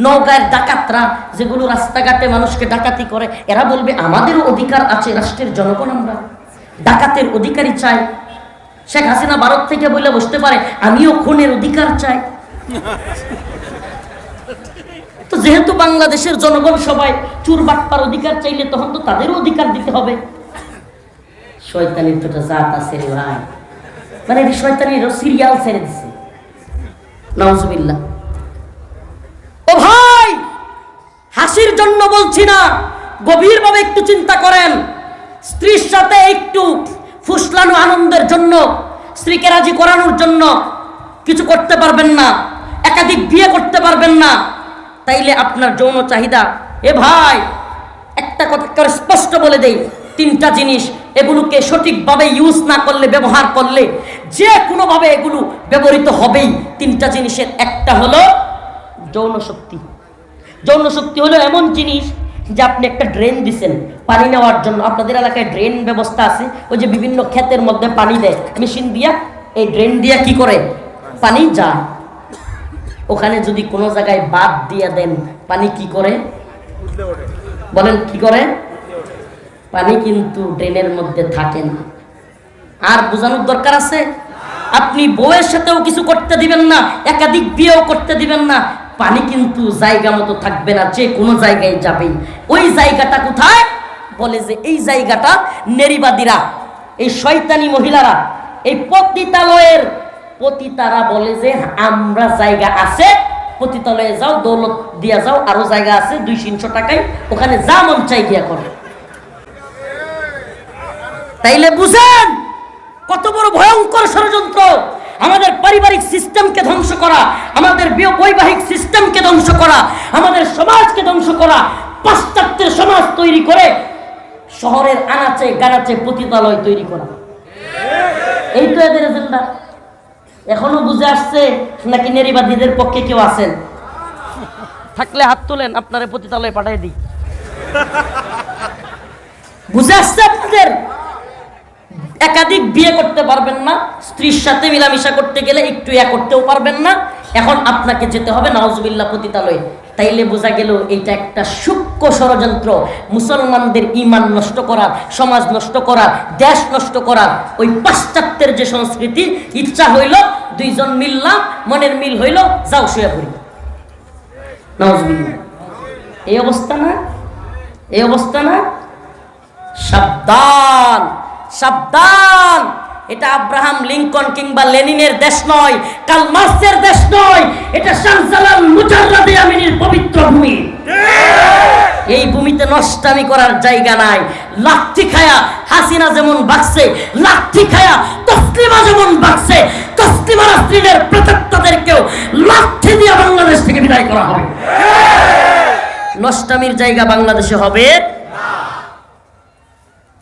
নওগাঁয়ের ডাকাতরা যেগুলো রাস্তাঘাটে মানুষকে ডাকাতি করে, এরা বলবে আমাদেরও অধিকার আছে, রাষ্ট্রের জনগণ আমরা, ডাকাতের অধিকারী চাই। শেখ হাসিনা ভারত থেকে বলে বসতে পারে আমিও খুনের অধিকার চাই। তো যেহেতু বাংলাদেশের জনগণ সবাই চুর বাটপার অধিকার চাইলে তখন তো তাদেরও অধিকার দিতে হবে। শয়তানির তো জাত আছে রে ভাই, মানে শয়তানির সিরিয়াল ছেড়ে দিছে। নাউজুবিল্লাহ। ও ভাই, হাসির জন্য বলছি না, গভীরভাবে একটু চিন্তা করেন। স্ত্রীর সাথে একটু ফুসলানো আনন্দের জন্য, স্ত্রীকে রাজি করানোর জন্য কিছু করতে পারবেন না, একাধিক বিয়ে করতে পারবেন না, তাইলে আপনার যৌন চাহিদা, এ ভাই একটা কথা করে স্পষ্ট বলে দেই, 3টা জিনিস, এগুলোকে সঠিকভাবে ইউজ না করলে, ব্যবহার করলে যে কোনোভাবে এগুলো ব্যবহৃত হবেই। 3টা জিনিসের একটা হলো যৌন শক্তি। যৌন শক্তি হলো এমন জিনিস যে আপনি একটা ড্রেন দিচ্ছেন পানি নেওয়ার জন্য, আপনাদের এলাকায় ড্রেন ব্যবস্থা আছে, ওই যে বিভিন্ন ক্ষেতের মধ্যে পানি দেয় মেশিন দিয়া, এই ড্রেন দিয়া কি করে পানি যায়। ওখানে যদি কোনো জায়গায় বাদ দিয়ে দেন, পানি কি করে বলেন? কি করে? পানি কিন্তু ড্রেনের মধ্যে থাকে না। আর বোঝানোর দরকার আছে? আপনি বউয়ের সাথেও কিছু করতে দিবেন না, একাধিক বিয়েও করতে দিবেন না, পানি কিন্তু জায়গা মতো থাকবে না, যে কোনো জায়গায় যাবে। ওই জায়গাটা কোথায়? বলে যে এই জায়গাটা নারীবাদীরা, এই শয়তানি মহিলারা, এই পতিতালয়ের পতিতারা বলে যে আমরা জায়গা আছে, পতিতালয়ে যাও, দৌলত দিয়া যাও, আরো জায়গা আছে 200-300 টাকায়, ওখানে যা মন চাই গিয়া করে। তাইলে বুঝেন কত বড় ভয়ঙ্কর ষড়যন্ত্র। আমাদের পারিবারিক সিস্টেমকে ধ্বংস করা, আমাদের বৈবাহিক সিস্টেমকে ধ্বংস করা, আমাদের সমাজকে ধ্বংস করা, পাশ্চাত্যের সমাজ তৈরি করে শহরের আনাচে গানাচে পতিতালয় তৈরি করা, এই তো এদের এজেন্ডা। এখনো বুঝে আসছে নাকি নারীবাদীদের পক্ষে কেউ আছেন? থাকলে হাত তোলেন, আপনারে পতিতালয়ে পাঠিয়ে দিই। বুঝে আসছে আপনাদের? একাধিক বিয়ে করতে পারবেন না, স্ত্রীর সাথে মিলামিশা করতে গেলে একটু করতেও পারবেন না, এখন আপনাকে যেতে হবে নাউজুবিল্লাহ পতিতালয়ে। তাইলে বোঝা গেল এটা একটা সূক্ষ্ম ষড়যন্ত্র, মুসলমানদের ঈমান নষ্ট করার, সমাজ নষ্ট করার, দেশ নষ্ট করার। ওই পাশ্চাত্যের যে সংস্কৃতি, ইচ্ছা হইল 2 জন মিললাম, মনের মিল হইল, যাও শুয়ে পড়ি। নাউজুবিল্লাহ। এই অবস্থা না? এই অবস্থা না? সাবধান, সাবধান। এটা আব্রাহাম লিঙ্কন কিংবা লেনিনের দেশ নয়, কার্ল মার্ক্সের দেশ নয়, এটা শাহজালাল মুজাররাদে আমিনীর পবিত্র ভূমি। এই ভূমিতে নষ্টামি করার জায়গা নাই। লাঠি খায়া হাসিনা যেমন বাঁচছে, লাঠি খায়া তসলিমা যেমন বাঁচছে, তসলিমার স্ত্রীদের প্রেতাত্মাদেরকেও লাঠি দিয়ে বাংলাদেশ থেকে বিদায় করা হবে। নষ্টামির জায়গা বাংলাদেশে হবে।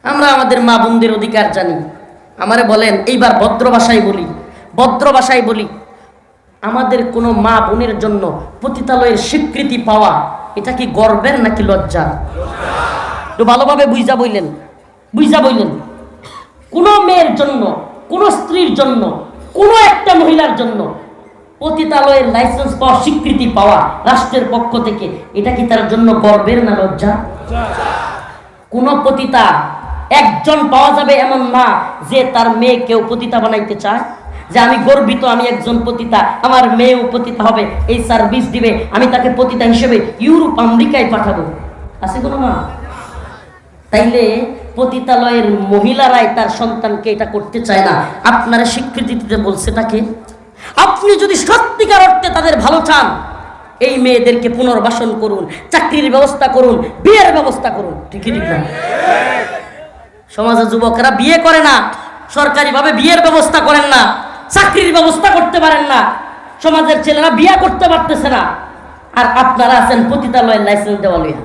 আমরা আমাদের মা বোনদের অধিকার জানি। আমারে বলেন, এইবার ভদ্র ভাষায় বলি, ভদ্র ভাষায় বলি, আমাদের কোনো মা বোনের জন্য পতিতালয়ের স্বীকৃতি পাওয়া এটা কি গর্বের নাকি লজ্জা? একটু ভালোভাবে বুঝা বইলেন, বুঝা বইলেন। কোনো মেয়ের জন্য, কোনো স্ত্রীর জন্য, কোনো একটা মহিলার জন্য পতিতালয়ের লাইসেন্স পাওয়া, স্বীকৃতি পাওয়া রাষ্ট্রের পক্ষ থেকে, এটা কি তার জন্য গর্বের না লজ্জা? কোন পতিতা একজন পাওয়া যাবে এমন না যে তার মেয়েকেও পতিতা বানাইতে চায়, যে আমি গর্বিত, আমি একজন পতিতা, আমার মেয়েও পতিতা হবে, এই সার্ভিস দিবে, আমি তাকে পতিতা হিসেবে ইউরোপ আমেরিকায় পাঠাবো। আছে কোনো মা? তাইলে পতিতালয়ের মহিলারাই তার সন্তানকে এটা করতে চায় না, আপনারা স্বীকৃতি দিতে বলছে তাকে। আপনি যদি সত্যিকার অর্থে তাদের ভালো চান, এই মেয়েদেরকে পুনর্বাসন করুন, চাকরির ব্যবস্থা করুন, বিয়ের ব্যবস্থা করুন। ঠিক ঠিক না? সমাজের যুবকরা বিয়ে করে না, সরকারিভাবে বিয়ের ব্যবস্থা করেন না, চাকরির ব্যবস্থা করতে পারেন না, সমাজের ছেলেরা বিয়ে করতে পারতেছে না। আর আপনারা আছেন পতিতালয়ের লাইসেন্স দেওয়া লইয়া।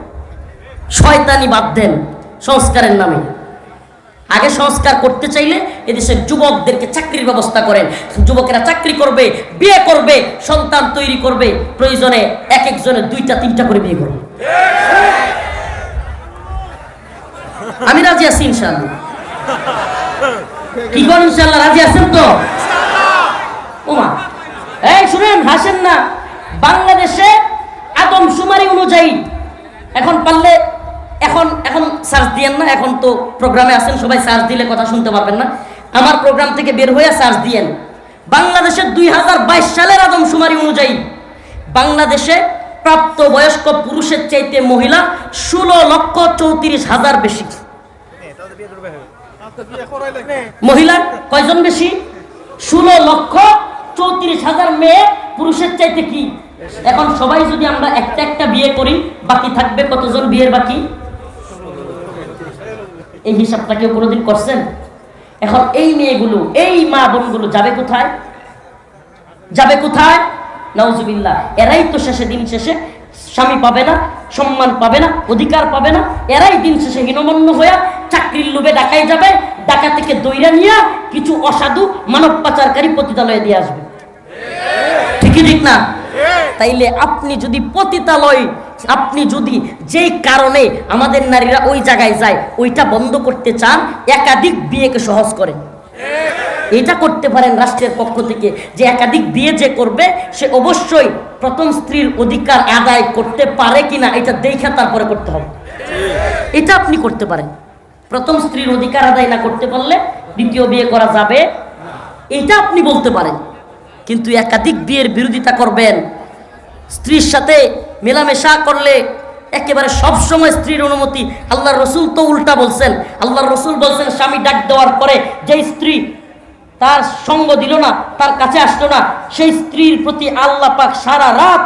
শয়তানি বাদ দেন সংস্কারের নামে। আগে সংস্কার করতে চাইলে এদেশের যুবকদেরকে চাকরির ব্যবস্থা করেন। যুবকেরা চাকরি করবে, বিয়ে করবে, সন্তান তৈরি করবে, প্রয়োজনে এক একজনে 2টা 3টা করে বিয়ে করবে। আমি রাজি আছি ইনশাআল্লাহ। কি করেন ইনশাআল্লাহ? রাজি আছেন তো? ওমা এই শুনেন, হাসেন না। বাংলাদেশে আদমশুমারি অনুযায়ী এখন পারলে এখন সার্চ দিয়েন না, এখন তো প্রোগ্রামে আছেন সবাই, সার্চ দিলে কথা শুনতে পারবেন না। আমার প্রোগ্রাম থেকে বের হয়ে সার্চ দিয়েন। বাংলাদেশের 2022 সালের আদমশুমারি অনুযায়ী বাংলাদেশে প্রাপ্ত বয়স্ক পুরুষের চাইতে মহিলা 16,34,000 বেশি। মহিলা কয়জন বেশি? 16,34,000 মেয়ে পুরুষের চাইতে কি। এখন সবাই যদি আমরা একটা একটা বিয়ে করি, বাকি থাকবে কতজন বিয়ের বাকি? এই হিসাবটা কেউ কোনোদিন করছেন? এখন এই মেয়েগুলো, এই মা বোনগুলো যাবে কোথায়? যাবে কোথায়? নাউজুবিল্লাহ। এরাই তো দিন শেষে স্বামী পাবে না, সম্মান পাবে না, অধিকার পাবে না। এরাই দিন শেষে হীনমন্য হয়ে চাকরির লোভে ঢাকায় যাবে, ঢাকা থেকে দইরা নিয়ে কিছু অসাধু মানব পাচারকারী পতিতালয়ে দিয়ে আসবে। ঠিকই ঠিক না? তাইলে আপনি যদি পতিতালয়, আপনি যদি যেই কারণে আমাদের নারীরা ওই জায়গায় যায় ওইটা বন্ধ করতে চান, একাধিক বিয়েকে সহজ করেন। এটা করতে পারেন রাষ্ট্রের পক্ষ থেকে, যে একাধিক বিয়ে যে করবে সে অবশ্যই প্রথম স্ত্রীর অধিকার আদায় করতে পারে কিনা এটা দেখে তারপরে করতে হবে। এটা আপনি করতে পারেন। প্রথম স্ত্রীর অধিকার আদায় না করতে পারলে দ্বিতীয় বিয়ে করা যাবে, এটা আপনি বলতে পারেন। কিন্তু একাধিক বিয়ের বিরোধিতা করবেন, স্ত্রীর সাথে মেলামেশা করলে একেবারে সবসময় স্ত্রীর অনুমতি। আল্লাহর রসুল তো উল্টা বলছেন। আল্লাহর রসুল বলছেন, স্বামী ডাক দেওয়ার পরে যে স্ত্রী তার সঙ্গ দিল না, তার কাছে আসলো না, সেই স্ত্রীর প্রতি আল্লাহ পাক সারা রাত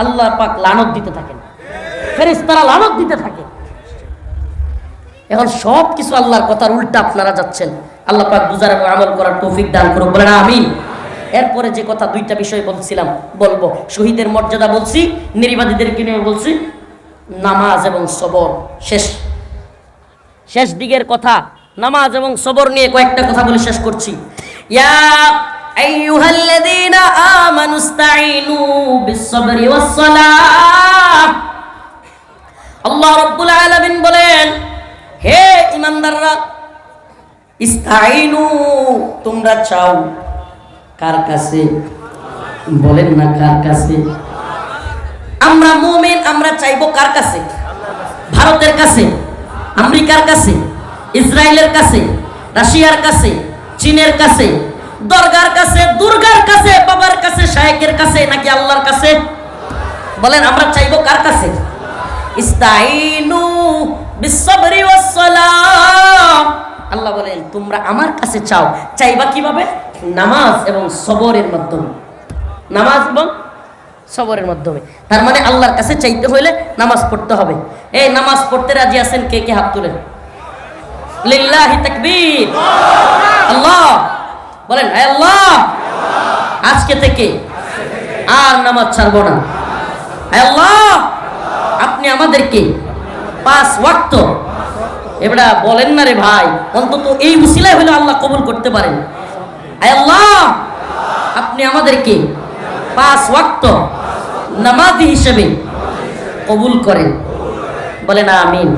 আল্লাহ পাক লানত দিতে থাকেন, ফেরেশতারা লানত দিতে থাকে। এখন সব কিছু আল্লাহর কথার উল্টা আপনারা যাচ্ছেন। আল্লাহ পাক বুঝার এবং আমল করার তৌফিক দান করুন, বলেন আমিন। এরপরে যে কথা 2টা বিষয় বলছিলাম, বলবো। শহীদের মর্যাদা বলছি, নির্বাদীদেরকে নিয়ে বলছি, নামাজ এবং সবর। শেষ দিকের কথা নামাজ এবং সবর নিয়ে কয়েকটা কথা বলে শেষ করছি। ইয়া আইয়ুহাল্লাযীনা আমানুস্তাঈনু বিস-সাবরি ওয়াস-সালাহ। আল্লাহ রাব্বুল আলামিন বলেন, হে ঈমানদাররা, ইস্তাঈনু, তোমরা চাও কার কাছে? বলেন না কার কাছে? আমরা মুমিন, আমরা চাইবো কার কাছে? ভারতের কাছে, আমেরিকার কাছে, ইসরায়েলের কাছে, রাশিয়ার কাছে, চীনের কাছে, দরগার কাছে, দুর্গার কাছে, বাবার কাছে, শায়েকের কাছে, নাকি আল্লাহর কাছে? বলেন আমরা চাইবো কার কাছে? ইস্তাঈনু বিস-সাবরি ওয়াস-সালাহ। আল্লাহ বলেন তোমরা আমার কাছে চাও। চাইবা কিভাবে? নামাজ এবং সবরের মাধ্যমে। নামাজ এবং সবরের মাধ্যমে। তার মানে আল্লাহর কাছে চাইতে হইলে নামাজ পড়তে হবে। এই নামাজ পড়তে রাজি আছেন? কে কে হাত তুলেন? লিল্লাহি তাকবীর। আল্লাহ বলেন, হে আল্লাহ, আজকে থেকে আর নামাজ ছাড়বো না। হে আল্লাহ, আপনি আমাদেরকে 5 ওয়াক্ত, এবারে বলেন না রে ভাই, অন্তত এই উসিলায় হলে আল্লাহ কবুল করতে পারেন। হে আল্লাহ, আপনি আমাদেরকে 5 ওয়াক্ত নামাজি হিসেবে কবুল করেন, বলেন আমিন।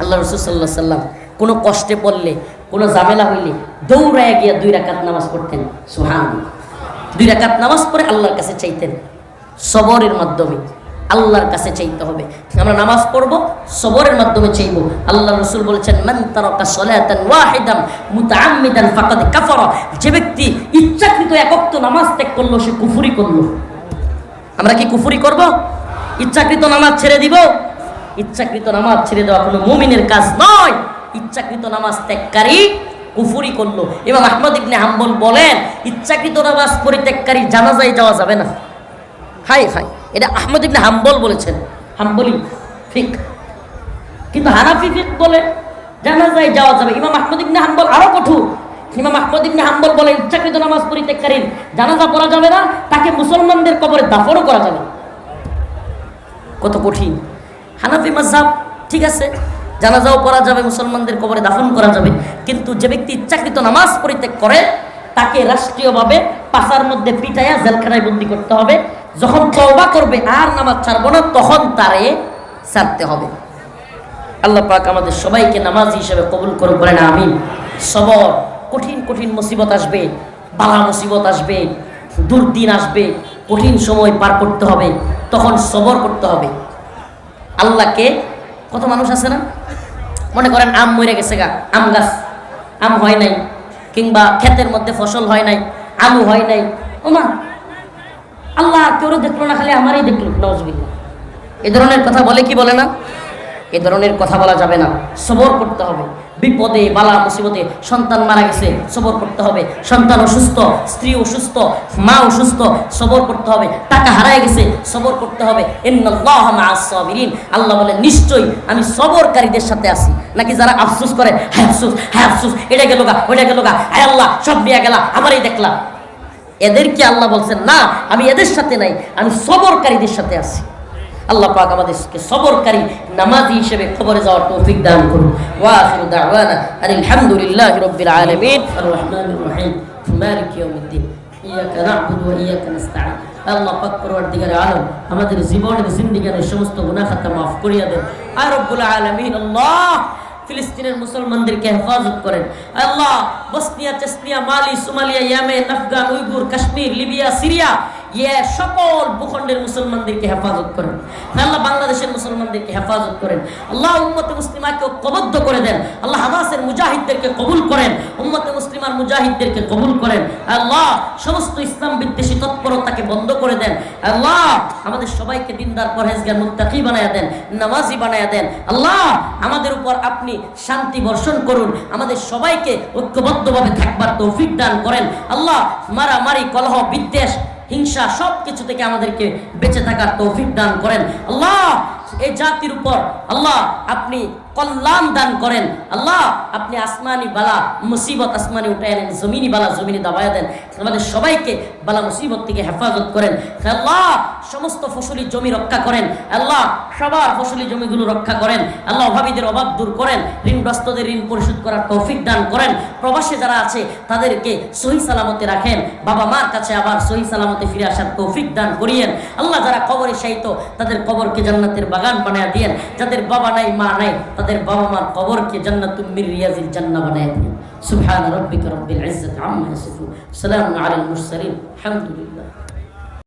আল্লাহ রাসূল সাল্লাল্লাহু আলাইহি সাল্লাম কোনো কষ্টে পড়লে, কোনো ঝামেলা হইলে দৌড়ায় গিয়ে 2 রাকাত নামাজ পড়তেন। সুবহানাল্লাহ। 2 রাকাত নামাজ পড়ে আল্লাহর কাছে চাইতেন। সবরের মাধ্যমে আল্লাহর কাছে চাইতে হবে। আমরা নামাজ পড়বো, সবরের মাধ্যমে চাইবো। আল্লাহ রাসূল বলেছেন, মান তারাকা সালাতান ওয়াহিদান মুতাআম্মিদান ফাকাদ কাফারা। যে ব্যক্তি ইচ্ছাকৃত এক ওয়াক্ত নামাজ ত্যাগ করলো সে কুফরি করলো। আমরা কি কুফরি করব? ইচ্ছাকৃত নামাজ ছেড়ে দিব? ইচ্ছাকৃত নামাজ ছেড়ে দেওয়া কোনো মুমিনের কাজ নয়। ইচ্ছাকৃত নামাজ ত্যাগকারী কুফরি করলো। ইমাম আহমদ ইবনে হাম্বল বলেন, ইচ্ছাকৃত নামাজ পরিত্যাগকারী জানাজায় যাওয়া যাবে না। হাই হাই, এটা আহমদ ইবনে হাম্বল বলেছেন, হাম্বলি ফিক। কিন্তু হানাফি ফিক বলে জানাজায় যাওয়া যাবে। ইমাম আহমদ ইবনে হাম্বল আরো কঠোর। ইমাম আহমদ ইবনে হাম্বল বলেন, ইচ্ছাকৃত নামাজ পরিত্যাগকারীর জানাজা পড়া যাবে না, তাকে মুসলমানদের কবরে দাফনও করা যাবে না। কত কঠিন। হানাফি মাযহাব ঠিক আছে, জানাজাও পড়া যাবে, মুসলমানদের কবরে দাফন করা যাবে, কিন্তু যে ব্যক্তি ইচ্ছাকৃত নামাজ পরিত্যাগ করে তাকে রাষ্ট্রীয়ভাবে পাছার মধ্যে পিটাইয়া জেলখানায় বন্দী করতে হবে। যখন তওবা করবে আর নামাজ ছাড়বো না, তখন তারে ছাড়তে হবে। আল্লাহ পাক আমাদের সবাইকে নামাজি হিসেবে কবুল করুন, বলেন আমিন। সবর, কঠিন কঠিন মুসিবত আসবে, বালা মুসিবত আসবে, দুর্দিন আসবে, কঠিন সময় পার করতে হবে, তখন সবর করতে হবে। আল্লাহকে, কত মানুষ আছে না, মনে করেন আম মরে গেছে গা, আম গাছ, আম হয় নাই, কিংবা ক্ষেতের মধ্যে ফসল হয় নাই, আলু হয় নাই, ওমা আল্লাহ কেউ দেখলো না, খালি আমারই দেখলো, নাউজুবিল্লাহ। এ ধরনের কথা বলে কি বলে না? এ ধরনের কথা বলা যাবে না। সবর করতে হবে। বিপদে বালা মুসিবতে সন্তান মারা গেছে, সবর করতে হবে। সন্তান অসুস্থ, স্ত্রী অসুস্থ, মা অসুস্থ, সবর করতে হবে। টাকা হারায় গেছে, সবর করতে হবে। ইন্নাল্লাহা মাআস সাবিরিন, আল্লাহ বলে নিশ্চয়ই আমি সবরকারীদের সাথে আছি। নাকি যারা আফসোস করে, হ্যাঁ আফসোস, হ্যাঁ আফসোস, এটা গেল গা, ওইটা গেল গা, আয় আল্লাহ সব নিয়ে গেলা, আমারই দেখলাম, এদেরকে আল্লাহ বলছেন না, আমি এদের সাথে নাই, আমি সবরকারীদের সাথে আছি। আল্লাহ পাক আমাদেরকে সবরকারী নামাজি হিসেবে কবরে যাওয়ার তৌফিক দান করুন। ওয়া আখিরু দাওয়ানা আলহামদুলিল্লাহি রাব্বিল আলামিন আর রহমানির রহিম মালিকি ইয়াউমিদ্দিন ইয়াকা না'বুদু ওয়া ইয়াকা নাস্তাঈন। আল্লাহ পাক পরওয়ারদিগারে আলম আমাদের জীবনের জিন্দেগীর সমস্ত গুনাহ খাতা মাফ করিয়া দেন। আর রব্বুল আলামিন আল্লাহ ফিলিস্তিনের মুসলমানদেরকে হেফাজত করেন। আল্লাহ Bosnia, Chechnya, Mali, Somalia, Yemen, Afghan, Uyghur, Kashmir, Libya, Syria, সকল ভূখণ্ডের মুসলমানদেরকে হেফাজত করেন। আল্লাহ বাংলাদেশের মুসলমানদেরকে হেফাজত করেন। আল্লাহ উম্মতে মুসলিমাকে ঐক্যবদ্ধ করে দেন। আল্লাহ হামাসের মুজাহিদদেরকে কবুল করেন, উম্মতে মুসলিমার মুজাহিদদেরকে কবুল করেন। আল্লাহ সমস্ত ইসলাম বিদ্বেষী তৎপরতাকে বন্ধ করে দেন। আল্লাহ আমাদের সবাইকে দিনদার, পরহেজগার, মুত্তাকি বানায়া দেন, নামাজি বানায়া দেন। আল্লাহ আমাদের উপর আপনি শান্তি বর্ষণ করুন, আমাদের সবাইকে ঐক্যবদ্ধভাবে থাকবার তৌফিক দান করেন। আল্লাহ মারামারি, কলহ, বিদ্বেষ, হিংসা সব কিছু থেকে আমাদেরকে বেঁচে থাকার তৌফিক দান করেন। আল্লাহ এই জাতির উপর আল্লাহ আপনি কল্যাণ দান করেন। আল্লাহ আপনি আসমানি বালা মুসিবত আসমানি উঠায় নেন, জমিনি বালা জমিনি দাবায়া দেন। আমাদের সবাইকে বালা মুসিবত থেকে হেফাজত করেন। আল্লাহ সমস্ত ফসলি জমি রক্ষা করেন। আল্লাহ সবার ফসলি জমিগুলো রক্ষা করেন। আল্লাহ অভাবীদের অভাব দূর করেন, ঋণগ্রস্তদের ঋণ পরিশোধ করার তৌফিক দান করেন। প্রবাসে যারা আছে তাদেরকে সহি সালামতে রাখেন, বাবা মার কাছে আবার সহি সালামতে ফিরে আসার তৌফিক দান করিয়েন। আল্লাহ যারা কবরে শায়িত তাদের কবরকে জান্নাতের বাগান বানায়া দিয়েন। যাদের বাবা নাই, মা নাই, তাদের বাবা মার কবরকে জান্নাতুম মির রিয়াজিল জান্নাহ বানায়া দিয়েন। সুবহান রাব্বিকা রাব্বিল ইজ্জাতি আম্মা ইয়াসিফুন, সালামুন আলাল মুরসালিন, আলহামদুলিল্লাহ।